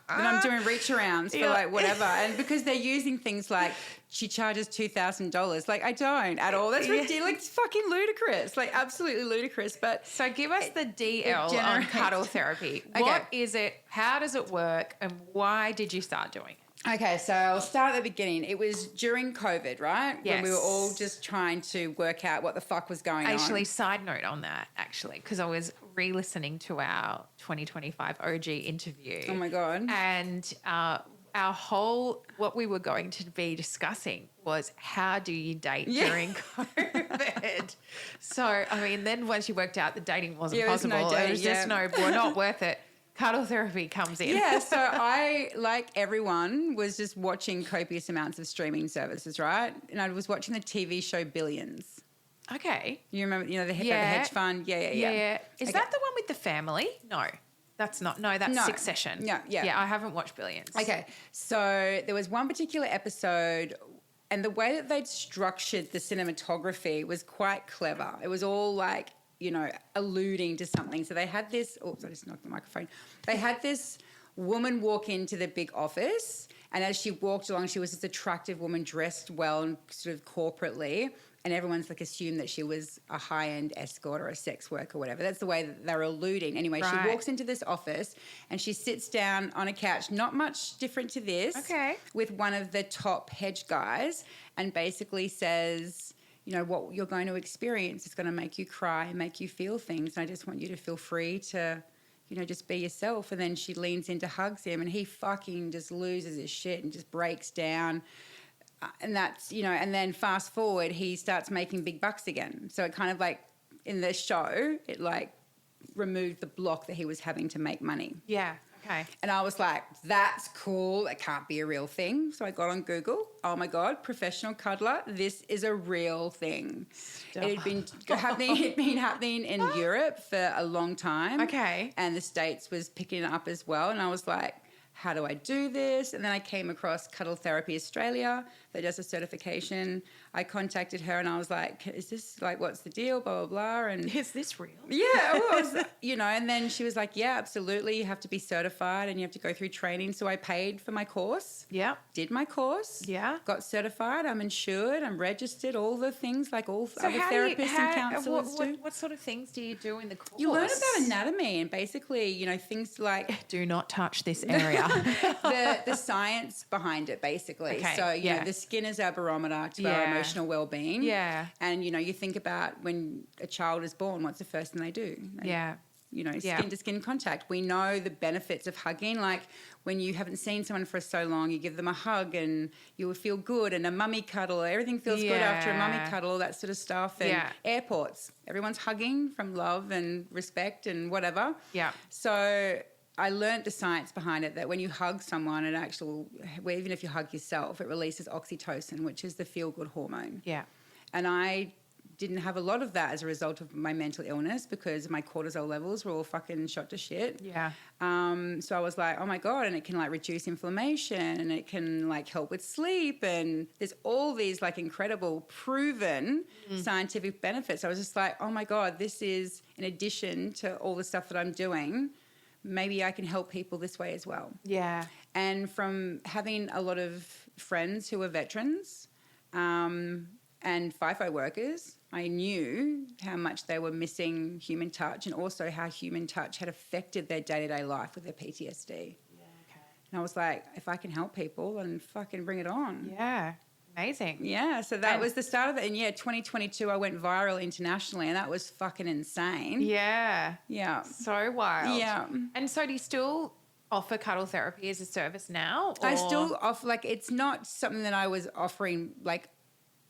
And I'm doing reach arounds for like whatever. And because they're using things like she charges $2,000. Like I don't at all. That's ridiculous. It's fucking ludicrous. Like absolutely ludicrous. But so give us the DL on cuddle therapy. Okay. What is it? How does it work? And why did you start doing it? Okay, so I'll start at the beginning. It was during COVID, right? Yes. When we were all just trying to work out what the fuck was going on. Actually, side note on that, because I was re-listening to our 2025 OG interview. Oh, my God. And what we were going to be discussing was how do you date during COVID? So, I mean, then once you worked out the dating wasn't possible, it was just not worth it. Cuddle therapy comes in. Yeah, so I, like everyone, was just watching copious amounts of streaming services, right? And I was watching the TV show Billions. Okay. You remember, the hedge fund? Yeah. Is that the one with the family? No, that's not. No, that's Succession. Yeah. Yeah, I haven't watched Billions. Okay, so there was one particular episode, and the way that they'd structured the cinematography was quite clever. It was all like, alluding to something. So they had this, oops, I just knocked the microphone. They had this woman walk into the big office, and as she walked along, she was this attractive woman dressed well and sort of corporately, and everyone's like assumed that she was a high-end escort or a sex worker or whatever. That's the way that they're alluding. Anyway, She walks into this office and she sits down on a couch, not much different to this, with one of the top hedge guys, and basically says, what you're going to experience is going to make you cry and make you feel things. And I just want you to feel free to, just be yourself. And then she leans in to hugs him, and he fucking just loses his shit and just breaks down. And that's, and then fast forward, he starts making big bucks again. So it kind of like in the show, it like removed the block that he was having to make money. Yeah. Okay. And I was like, that's cool. That can't be a real thing. So I got on Google. Oh, my God, professional cuddler. This is a real thing. Stop. It had been happening in Europe for a long time. Okay. And the States was picking it up as well. And I was like, how do I do this? And then I came across Cuddle Therapy Australia that does a certification. I contacted her and I was like, is this like, what's the deal? Blah, blah, blah. And is this real? Yeah, it was, and then she was like, yeah, absolutely. You have to be certified and you have to go through training. So I paid for my course. Yeah. Did my course. Yeah. Got certified. I'm insured. I'm registered. All the things like all other therapists and counsellors do. What sort of things do you do in the course? You learn about anatomy and basically, things like... Do not touch this area. the science behind it, basically. Okay. So, the skin is our barometer to our emotional well-being. Yeah. And, you think about when a child is born, what's the first thing they do? Skin-to-skin contact. We know the benefits of hugging. Like when you haven't seen someone for so long, you give them a hug and you will feel good, and a mummy cuddle. Everything feels good after a mummy cuddle, that sort of stuff. And airports, everyone's hugging from love and respect and whatever. Yeah. So I learned the science behind it, that when you hug someone, even if you hug yourself, it releases oxytocin, which is the feel-good hormone. Yeah. And I didn't have a lot of that as a result of my mental illness because my cortisol levels were all fucking shot to shit. Yeah. So I was like, oh my God, and it can like reduce inflammation and it can like help with sleep, and there's all these like incredible proven scientific benefits. I was just like, oh my God, this is in addition to all the stuff that I'm doing, maybe I can help people this way as well. Yeah. And from having a lot of friends who were veterans and FIFO workers, I knew how much they were missing human touch, and also how human touch had affected their day-to-day life with their PTSD. Yeah, okay. And I was like, if I can help people, then fucking bring it on. Yeah. Amazing. Yeah, so that was the start of it. And 2022 I went viral internationally, and that was fucking insane. Yeah. Yeah. So wild. Yeah. And so do you still offer cuddle therapy as a service now? Or? I still offer, it's not something that I was offering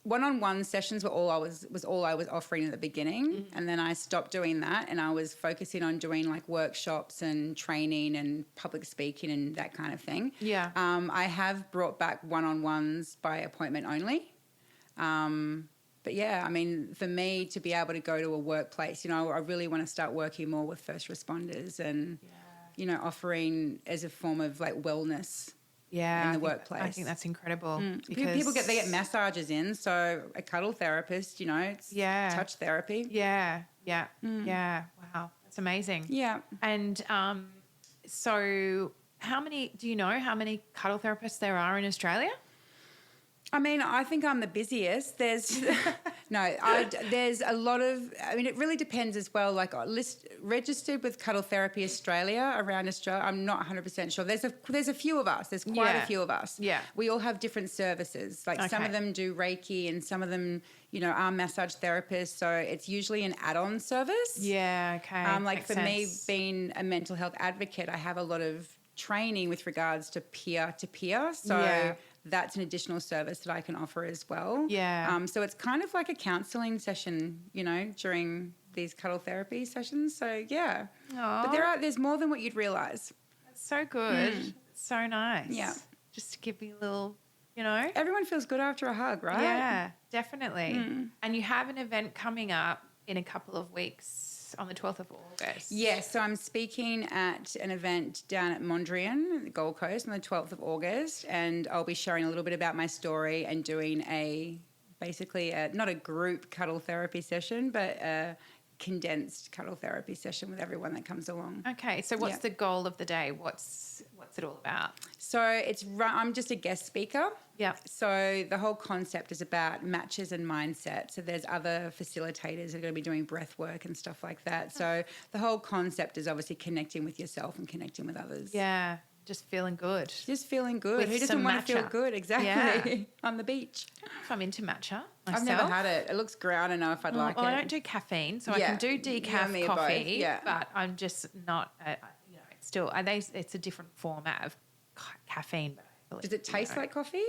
one-on-one sessions were all I was offering at the beginning, and then I stopped doing that, and I was focusing on doing like workshops and training and public speaking and that kind of thing. Yeah. I have brought back one-on-ones by appointment only. But yeah, I mean, for me to be able to go to a workplace, you know, I really want to start working more with first responders and, you know, offering as a form of like wellness. In the workplace. I think that's incredible. Because people they get massages in, so a cuddle therapist, you know, it's touch therapy. Yeah. Wow, that's amazing. Yeah. And so do you know how many cuddle therapists there are in Australia? I mean, I think I'm the busiest. There's there's a lot of. I mean, it really depends as well. Like registered with Cuddle Therapy Australia around Australia. I'm not 100% sure. There's a few of us. There's quite a few of us. Yeah. We all have different services. Like some of them do Reiki, and some of them, you know, are massage therapists. So it's usually an add-on service. Yeah. Okay. Like for me, being a mental health advocate, I have a lot of training with regards to peer-to-peer. So that's an additional service that I can offer as well. Yeah. So it's kind of like a counselling session, you know, during these cuddle therapy sessions. So yeah. Aww. But there's more than what you'd realise. That's so good. So nice. Yeah. Just to give me a little, you know. Everyone feels good after a hug, right? Yeah, definitely. And you have an event coming up in a couple of weeks on the 12th of August. Yes, so I'm speaking at an event down at Mondrian, the Gold Coast, on the 12th of August, and I'll be sharing a little bit about my story and doing not a group cuddle therapy session, but a condensed cuddle therapy session with everyone that comes along. Okay, so what's the goal of the day? What's it all about? So I'm just a guest speaker. Yeah. So the whole concept is about matches and mindset. So there's other facilitators that are going to be doing breath work and stuff like that. So the whole concept is obviously connecting with yourself and connecting with others. Yeah, just feeling good. Just feeling good. With Who doesn't want to feel good? Exactly. On the beach. I don't know if I'm into matcha myself. I've never had it. It looks great. I don't know if I'd like it. I don't do caffeine, so I can do decaf coffee, but I'm just not, it's a different format of caffeine. Does it taste like coffee?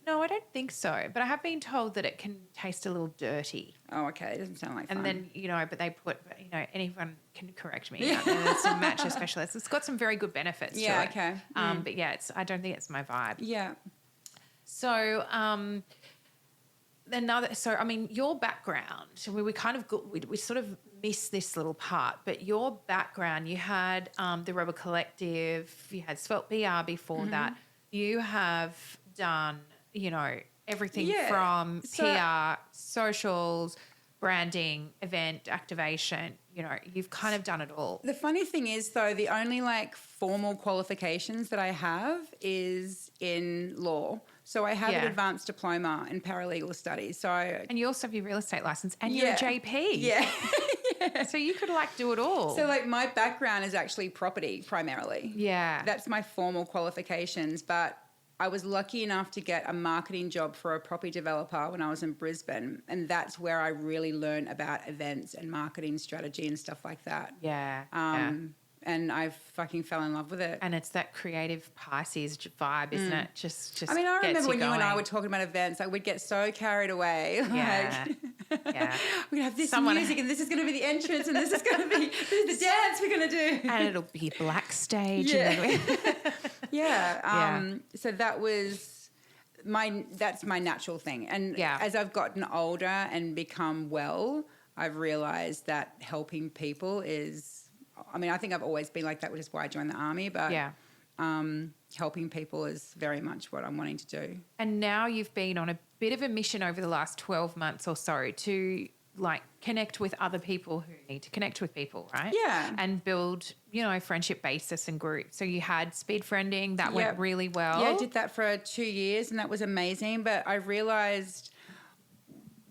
No, I don't think so. But I have been told that it can taste a little dirty. Oh, okay. It doesn't sound like fun. And then, but they put, anyone can correct me. There's some matcha specialists. It's got some very good benefits to it. Yeah, okay. But yeah, I don't think it's my vibe. Yeah. So, your background, we kind of we sort of missed this little part, but your background, you had the Rebel Collective, you had Svelte BR before that. You have done, everything from PR, socials, branding, event activation, you've kind of done it all. The funny thing is, though, the only formal qualifications that I have is in law. So I have an advanced diploma in paralegal studies. And you also have your real estate license and you're a JP. Yeah. So you could do it all. So my background is actually property primarily. Yeah. That's my formal qualifications, but I was lucky enough to get a marketing job for a property developer when I was in Brisbane, and that's where I really learned about events and marketing strategy and stuff like that. Yeah. And I fucking fell in love with it. And it's that creative Pisces vibe, isn't it? Just I mean, I remember when you and I were talking about events, we'd get so carried away. Yeah. We're going to have this music and this is going to be the entrance and this is going to be the dance we're going to do. And it'll be black stage. Yeah. So that was that's my natural thing. And as I've gotten older and become well, I've realised that helping people I think I've always been like that, which is why I joined the army. But helping people is very much what I'm wanting to do. And now you've been on a bit of a mission over the last 12 months or so to connect with other people who need to connect with people, right? Yeah. And build, friendship basis and groups. So you had speed friending, that went really well. Yeah, I did that for 2 years and that was amazing. But I realised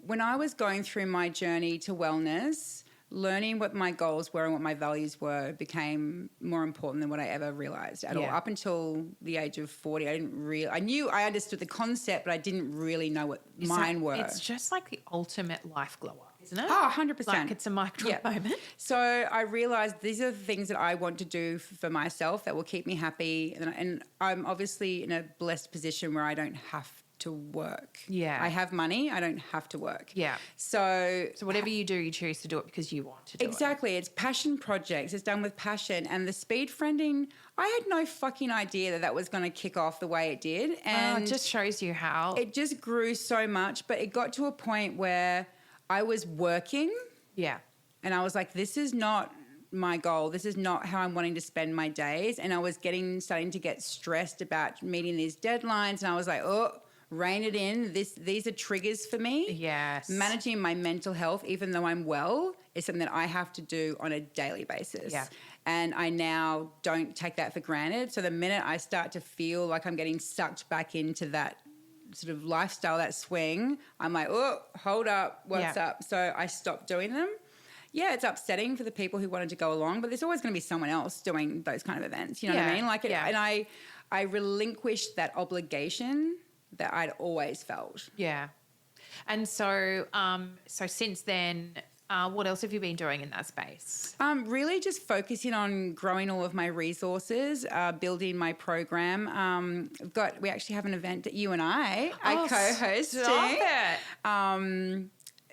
when I was going through my journey to wellness, learning what my goals were and what my values were became more important than what I ever realised at all. Up until the age of 40, I understood the concept, but I didn't really know what mine were. It's just like the ultimate life glow up, isn't it? Oh, 100%. It's a mic drop moment. So I realised these are the things that I want to do for myself that will keep me happy. And I'm obviously in a blessed position where I don't have to work. Yeah. I have money. I don't have to work. Yeah. So whatever you do, you choose to do it because you want to do it. Exactly. It's passion projects. It's done with passion. And the speed friending, I had no fucking idea that was going to kick off the way it did. And it just shows you how. It just grew so much. But it got to a point where I was working. Yeah. And I was like, this is not my goal. This is not how I'm wanting to spend my days. And I was starting to get stressed about meeting these deadlines. And I was like, oh, rein it in. These are triggers for me. Yes. Managing my mental health, even though I'm well, is something that I have to do on a daily basis. Yeah. And I now don't take that for granted. So the minute I start to feel like I'm getting sucked back into that sort of lifestyle, that swing, I'm like, oh, hold up, what's up? So I stopped doing them. Yeah, it's upsetting for the people who wanted to go along, but there's always going to be someone else doing those kind of events. You know what I mean? And I relinquished that obligation that I'd always felt. Yeah. And so since then, what else have you been doing in that space? Really just focusing on growing all of my resources, building my program. We actually have an event that you and I co-hosting. Stop it.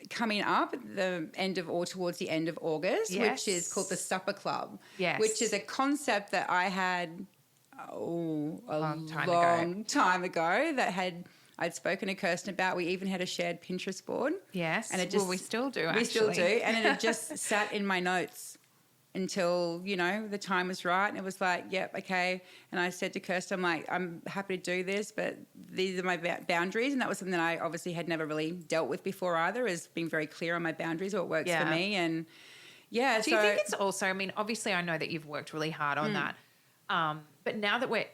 Coming up at the end of or towards the end of August, which is called the Supper Club, which is a concept that I had a long time ago that I'd spoken to Kirsten about. We even had a shared Pinterest board. Yes, and it just, we still do, actually. We still do, and it had just sat in my notes until, the time was right. And it was like, yep, okay. And I said to Kirsten, I'm like, I'm happy to do this, but these are my boundaries. And that was something that I obviously had never really dealt with before either, is being very clear on my boundaries, what works for me. And do you think it's also, obviously I know that you've worked really hard on that, but now that we're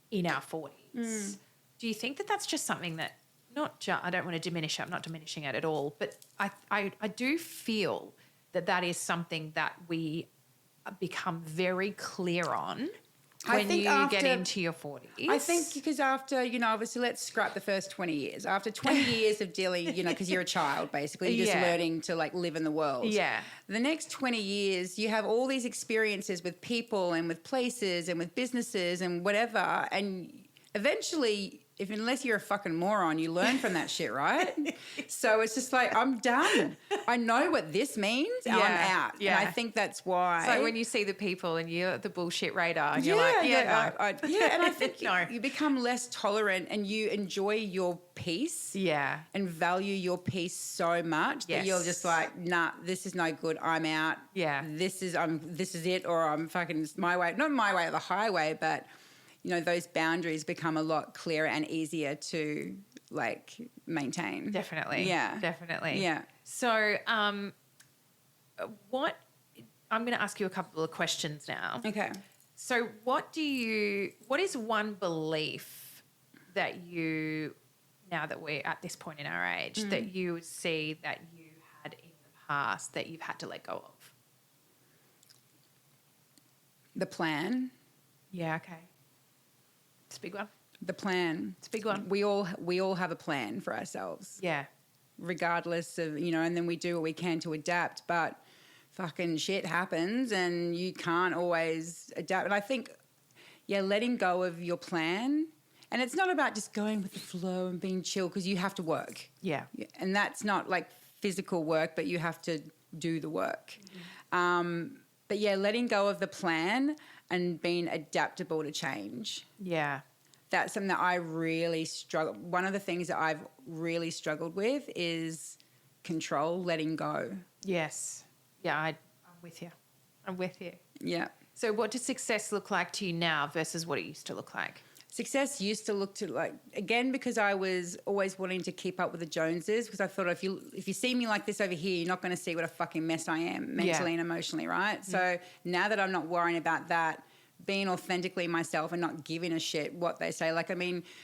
in our 40s, do you think that that's just something that I don't want to diminish it, I'm not diminishing it at all, but I do feel that is something that we become very clear on when you get into your 40s. I think because after, obviously let's scrap the first 20 years. After 20 years of dealing, because you're a child basically, you're just learning to live in the world. Yeah. The next 20 years, you have all these experiences with people and with places and with businesses and whatever. And eventually, unless you're a fucking moron, you learn from that shit, right? So it's just like, I'm done. I know what this means. I'm out. Yeah. And I think that's why. It's like when you see the people and you're the bullshit radar and you're like, and I think you become less tolerant and you enjoy your peace. Yeah. And value your peace so much that you're just like, nah, this is no good. I'm out. Yeah. This is it, or I'm fucking, it's my way. Not my way or the highway, but those boundaries become a lot clearer and easier to maintain. Definitely. Yeah. Definitely. Yeah. So I'm going to ask you a couple of questions now. Okay. So what is one belief that you, now that we're at this point in our age, that you see that you had in the past that you've had to let go of? The plan. Yeah, okay. It's a big one. The plan. It's a big one. We all have a plan for ourselves. Yeah. Regardless of, and then we do what we can to adapt, but fucking shit happens and you can't always adapt. And I think, letting go of your plan, and it's not about just going with the flow and being chill, because you have to work. Yeah. And that's not physical work, but you have to do the work. Mm-hmm. But letting go of the plan and being adaptable to change. Yeah. That's something that I really struggle. One of the things that I've really struggled with is control, letting go. Yes. Yeah, I'm with you. I'm with you. Yeah. So what does success look like to you now versus what it used to look like? Success used to look to again, because I was always wanting to keep up with the Joneses, because I thought if you see me like this over here, you're not going to see what a fucking mess I am mentally and emotionally, right? Mm. So now that I'm not worrying about that, being authentically myself and not giving a shit what they say.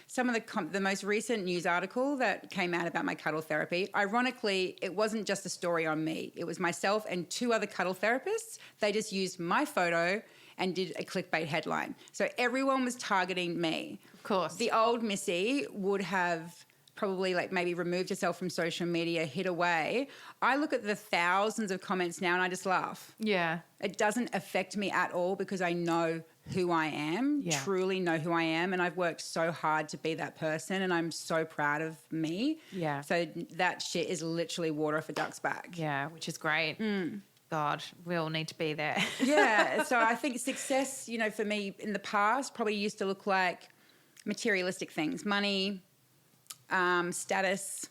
Some of the most recent news article that came out about my cuddle therapy, ironically, it wasn't just a story on me. It was myself and 2 other cuddle therapists. They just used my photo and did a clickbait headline. So everyone was targeting me. Of course. The old Missy would have probably like maybe removed herself from social media, hid away, I look at the thousands of comments now and I just laugh. Yeah. It doesn't affect me at all because I know who I am, truly know who I am, and I've worked so hard to be that person, and I'm so proud of me. Yeah. So that shit is literally water off a duck's back. Yeah, which is great. God, we all need to be there. Yeah. So I think success, for me in the past probably used to look like materialistic things, money, status,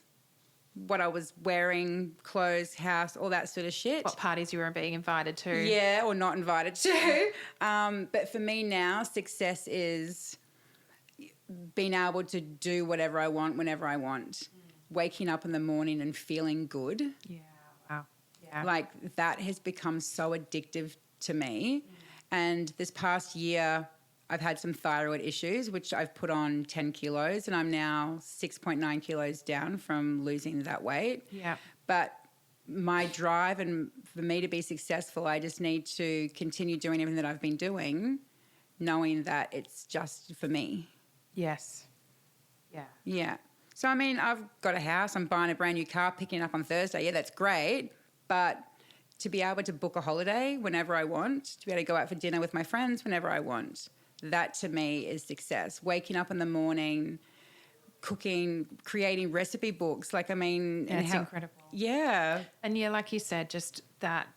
what I was wearing, clothes, house, all that sort of shit. What parties you were being invited to. Yeah, or not invited to. But for me now, success is being able to do whatever I want whenever I want. Waking up in the morning and feeling good. Yeah, wow. Yeah. Like that has become so addictive to me. And this past year, I've had some thyroid issues, which I've put on 10 kilos, and I'm now 6.9 kilos down from losing that weight. Yeah. But my drive and for me to be successful, I just need to continue doing everything that I've been doing, knowing that it's just for me. Yes. Yeah. Yeah. So, I mean, I've got a house. I'm buying a brand new car, picking it up on Thursday. Yeah, that's great. But to be able to book a holiday whenever I want, to be able to go out for dinner with my friends whenever I want, that to me is success. Waking up in the morning, cooking, creating recipe books. Like, I mean... It's incredible. Yeah. And yeah, like you said, just that,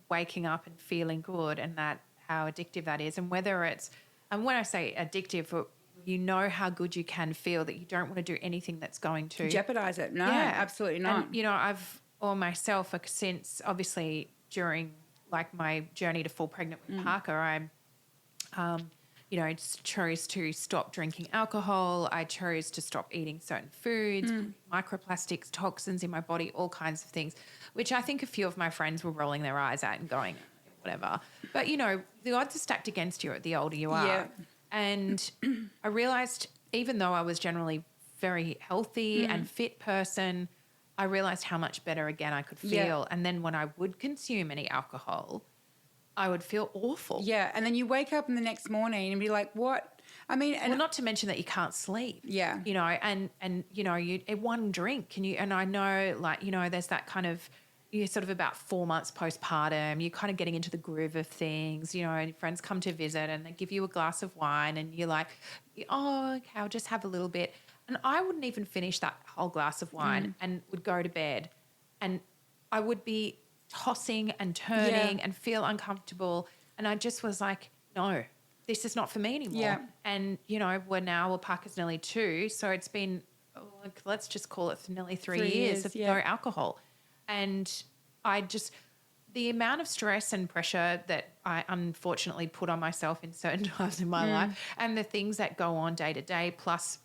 waking up and feeling good, and that how addictive that is. And whether it's... And when I say addictive, you know how good you can feel that you don't want to do anything that's going to... jeopardize it. No, absolutely not. And, I've... Or myself, since obviously during like my journey to fall pregnant with Parker, I chose to stop drinking alcohol. I chose to stop eating certain foods, microplastics, toxins in my body, all kinds of things, which I think a few of my friends were rolling their eyes at and going, whatever. But, the odds are stacked against you the older you are. Yeah. And I realised even though I was generally very healthy and fit person, I realised how much better again I could feel. Yeah. And then when I would consume any alcohol, I would feel awful. Yeah, and then you wake up in the next morning and be like, what? I mean... And not to mention that you can't sleep. Yeah. You one drink and I know there's that kind of, you're sort of about 4 months postpartum, you're kind of getting into the groove of things, and friends come to visit and they give you a glass of wine and you're like, oh, okay, I'll just have a little bit. And I wouldn't even finish that whole glass of wine and would go to bed. And I would be tossing and turning and feel uncomfortable. And I just was like, no, this is not for me anymore. Yeah. And, Parker's nearly 2. So it's been, let's just call it nearly 3 years of no alcohol. And the amount of stress and pressure that I unfortunately put on myself in certain times in my life and the things that go on day to day, plus,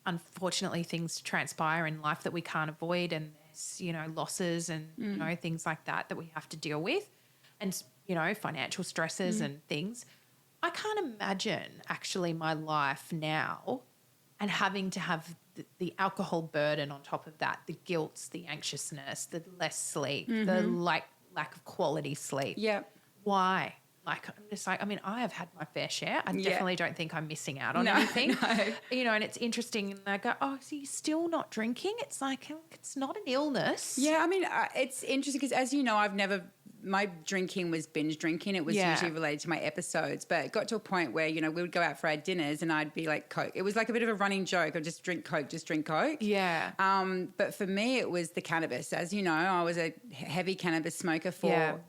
unfortunately things transpire in life that we can't avoid, and there's, losses and, things like that we have to deal with, and, financial stresses and things. I can't imagine actually my life now and having to have the alcohol burden on top of that, the guilt, the anxiousness, the less sleep, the lack of quality sleep. Yeah. Why? Like, I'm just like, I mean, I have had my fair share. I definitely don't think I'm missing out on anything. No. And it's interesting. And I go, oh, so you're still not drinking? It's like, it's not an illness. Yeah, I mean, it's interesting because as you know, my drinking was binge drinking. It was usually related to my episodes, but it got to a point where, we would go out for our dinners and I'd be like Coke. It was like a bit of a running joke. I'd just drink Coke, Yeah. But for me, it was the cannabis. As you know, I was a heavy cannabis smoker for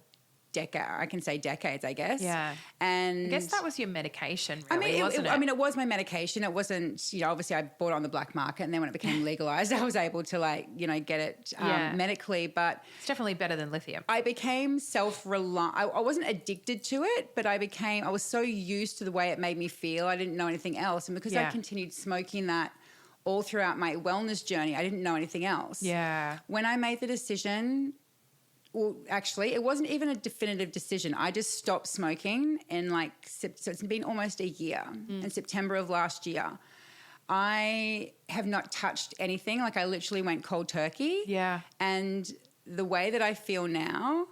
decades, I guess. Yeah. And I guess that was your medication, really, wasn't it? I mean, it was my medication. It wasn't, obviously I bought it on the black market, and then when it became legalized, I was able to get it medically. But it's definitely better than lithium. I became self-reliant. I wasn't addicted to it, but I was so used to the way it made me feel. I didn't know anything else. And because I continued smoking that all throughout my wellness journey, I didn't know anything else. Yeah. When I made the decision... Well, actually, it wasn't even a definitive decision. I just stopped smoking so it's been almost a year, in September of last year. I have not touched anything. I literally went cold turkey. Yeah. And the way that I feel now,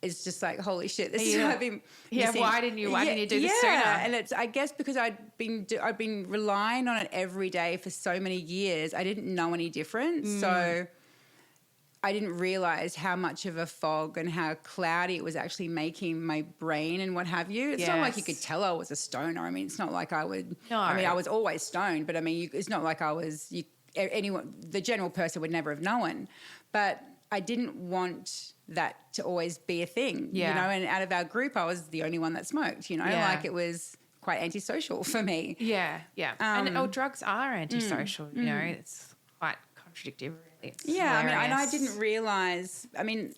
is just like, holy shit, this is what I've been missing. Why didn't you do this sooner? And it's, I guess because I've been relying on it every day for so many years, I didn't know any different. So I didn't realize how much of a fog and how cloudy it was actually making my brain and what have you. It's not like you could tell I was a stoner. I mean, it's not like I would. No. I mean, I was always stoned, but I mean, it's not like I was. Anyone, the general person would never have known. But I didn't want that to always be a thing, you know. And out of our group, I was the only one that smoked. You know, like it was quite antisocial for me. Yeah. And drugs are antisocial. You know, it's quite contradictory. It's hilarious. I mean, and I didn't realize. I mean,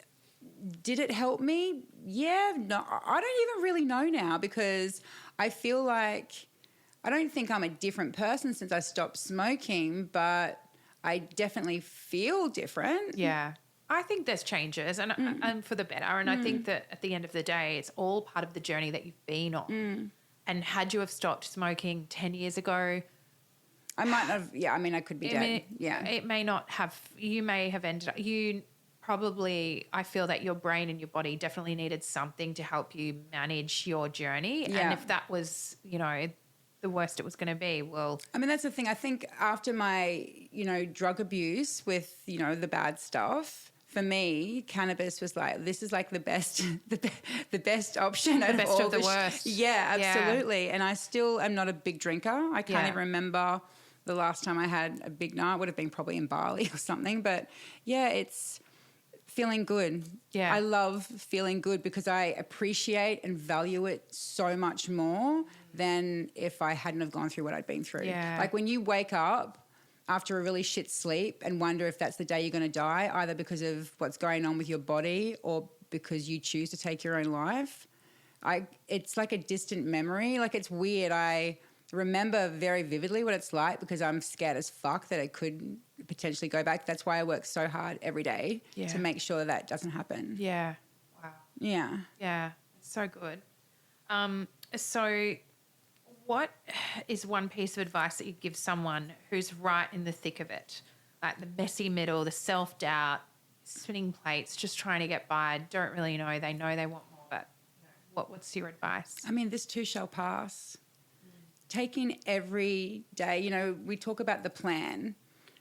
did it help me? Yeah, no, I don't even really know now because I feel like I don't think I'm a different person since I stopped smoking, but I definitely feel different. Yeah. I think there's changes and for the better. And I think that at the end of the day, it's all part of the journey that you've been on. And had you have stopped smoking 10 years ago, I might have, I mean, I could be dead. It may not have, you may have ended up, you probably, I feel that your brain and your body definitely needed something to help you manage your journey. Yeah. And if that was, you know, the worst it was going to be, well. I mean, that's the thing. I think after my, you know, drug abuse with, you know, the bad stuff, for me, cannabis was like, this is like the best, the best option. The best of the worst. Yeah, absolutely. And I still am not a big drinker. I can't even remember the last time I had a big night. It would have been probably in Bali or something. But yeah, it's feeling good. Yeah. I love feeling good because I appreciate and value it so much more than if I hadn't have gone through what I'd been through. Yeah. Like when you wake up after a really shit sleep and wonder if that's the day you're going to die, either because of what's going on with your body or because you choose to take your own life, it's like a distant memory. Like it's weird. I remember very vividly what it's like because I'm scared as fuck that it could potentially go back. That's why I work so hard every day to make sure that doesn't happen. Yeah. Wow. Yeah. Yeah. So good. So what is one piece of advice that you'd give someone who's right in the thick of it, like the messy middle, the self-doubt, spinning plates, just trying to get by, don't really know they want more, but you know, what's your advice? I mean, this too shall pass. Taking every day, you know, we talk about the plan.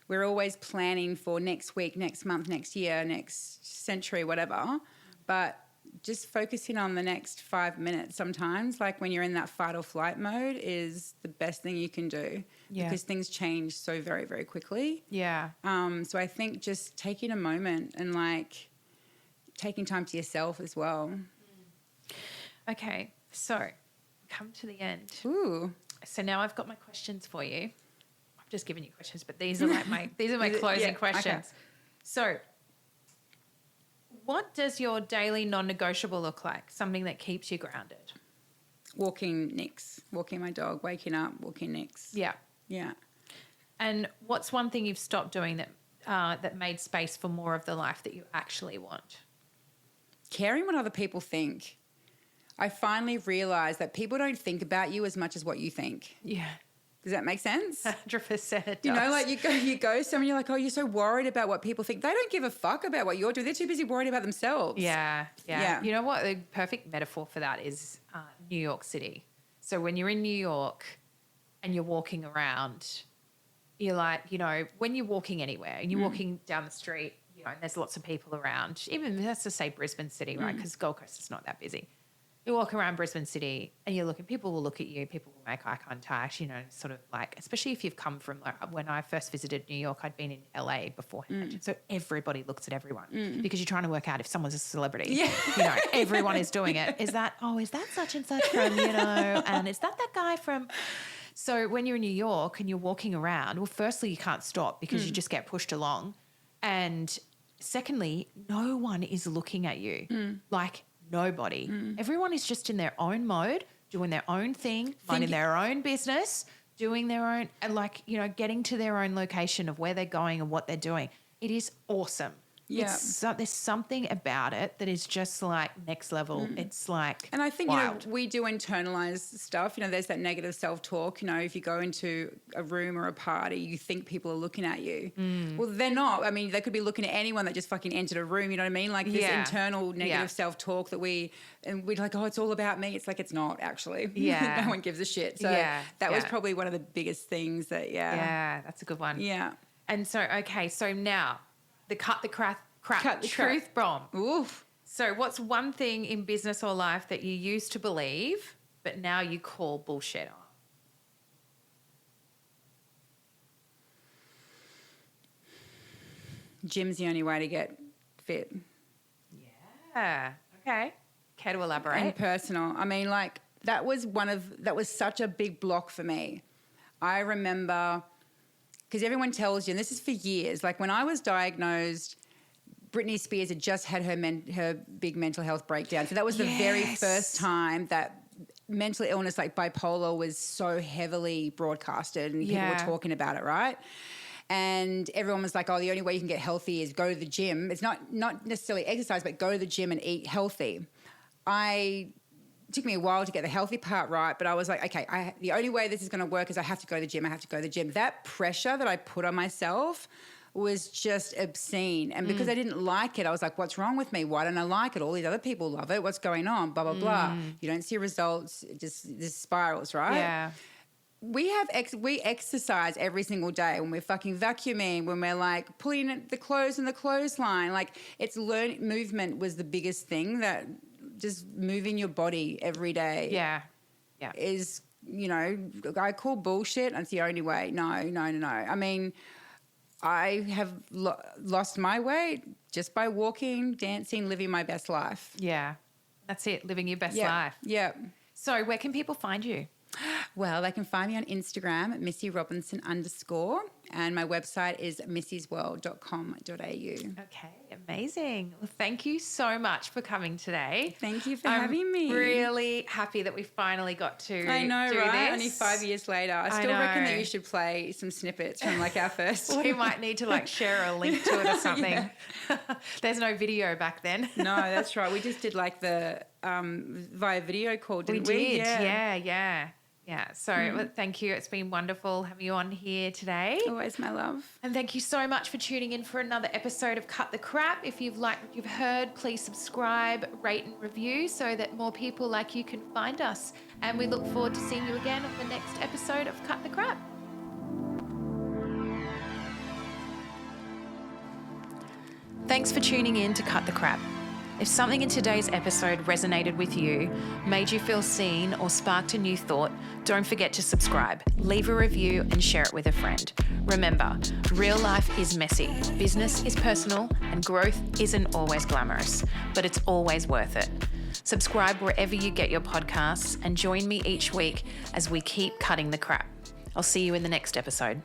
We're always planning for next week, next month, next year, next century, whatever, but just focusing on the next 5 minutes sometimes, like when you're in that fight or flight mode, is the best thing you can do because things change so very, very quickly. Yeah. So I think just taking a moment and like taking time to yourself as well. Okay. So come to the end. Ooh. So now I've got my questions for you. I've just given you questions, but these are like my closing questions. Okay. So what does your daily non-negotiable look like? Something that keeps you grounded? Walking my dog, waking up, walking Nix. Yeah. Yeah. And what's one thing you've stopped doing that made space for more of the life that you actually want? Caring what other people think. I finally realised that people don't think about you as much as what you think. Yeah. Does that make sense? 100%. You know, like you go somewhere and you're like, oh, you're so worried about what people think. They don't give a fuck about what you're doing. They're too busy worried about themselves. Yeah. You know what? The perfect metaphor for that is New York City. So when you're in New York and you're walking around, you're like, you know, when you're walking anywhere and you're walking down the street, you know, and there's lots of people around, even let's just say Brisbane City, right? Because Gold Coast is not that busy. You walk around Brisbane City and you're looking, people will look at you, people will make eye contact, you know, sort of like, especially if you've come from, like, when I first visited New York, I'd been in LA beforehand. So everybody looks at everyone because you're trying to work out if someone's a celebrity. Yeah. You know, everyone is doing it. Is that such and such from, you know, and is that guy from... So when you're in New York and you're walking around, well, firstly, you can't stop because you just get pushed along. And secondly, no one is looking at you. Like, nobody. Everyone is just in their own mode, doing their own thing, minding their own business, doing their own, and like, you know, getting to their own location of where they're going and what they're doing. It is awesome. Yeah. There's something about it that is just like next level. It's like And I think, wild. we do internalize stuff. There's that negative self-talk. If you go into a room or a party, you think people are looking at you. Well, they're not. I mean, they could be looking at anyone that just fucking entered a room, you know what I mean? Like this internal negative self-talk that we're like, oh, it's all about me. It's like, it's not actually. Yeah. No one gives a shit. So that was probably one of the biggest things that, Yeah, that's a good one. Yeah. And so, okay, so now the cut the crap Cut the truth bomb. Oof. So what's one thing in business or life that you used to believe, but now you call bullshit on? Gym's the only way to get fit. Yeah. Okay. Care to elaborate? And personal. I mean, like that was such a big block for me. I remember, because everyone tells you, and this is for years, like when I was diagnosed, Britney Spears had just had her big mental health breakdown. So that was the very first time that mental illness like bipolar was so heavily broadcasted and people were talking about it, right? And everyone was like, oh, the only way you can get healthy is go to the gym. It's not necessarily exercise, but go to the gym and eat healthy. It took me a while to get the healthy part right, but I was like, okay, the only way this is going to work is I have to go to the gym. I have to go to the gym. That pressure that I put on myself was just obscene. And because I didn't like it, I was like, what's wrong with me? Why don't I like it? All these other people love it. What's going on? Blah, blah, blah. You don't see results. It just this spirals, right? Yeah. We exercise every single day when we're fucking vacuuming, when we're like pulling the clothes in the clothesline. Like movement was the biggest thing, that just moving your body every day. Yeah. Is, I call bullshit. That's the only way. No. I mean, I have lost my weight just by walking, dancing, living my best life. Yeah. That's it. Living your best life. Yeah. So where can people find you? Well, they can find me on Instagram at MissyRobinson_, and my website is missysworld.com.au. Okay, amazing. Well, thank you so much for coming today. Thank you for having me. I'm really happy that we finally got to I know, do right? this. Only 5 years later. I still reckon that you should play some snippets from like our first. We might need to share a link to it or something. There's no video back then. No, that's right. We just did like the via video call, didn't we? We did, yeah. So thank you. It's been wonderful having you on here today. Always, my love. And thank you so much for tuning in for another episode of Cut the Crap. If you've liked what you've heard, please subscribe, rate and review so that more people like you can find us. And we look forward to seeing you again on the next episode of Cut the Crap. Thanks for tuning in to Cut the Crap. If something in today's episode resonated with you, made you feel seen, or sparked a new thought, don't forget to subscribe, leave a review, and share it with a friend. Remember, real life is messy, business is personal, and growth isn't always glamorous, but it's always worth it. Subscribe wherever you get your podcasts and join me each week as we keep cutting the crap. I'll see you in the next episode.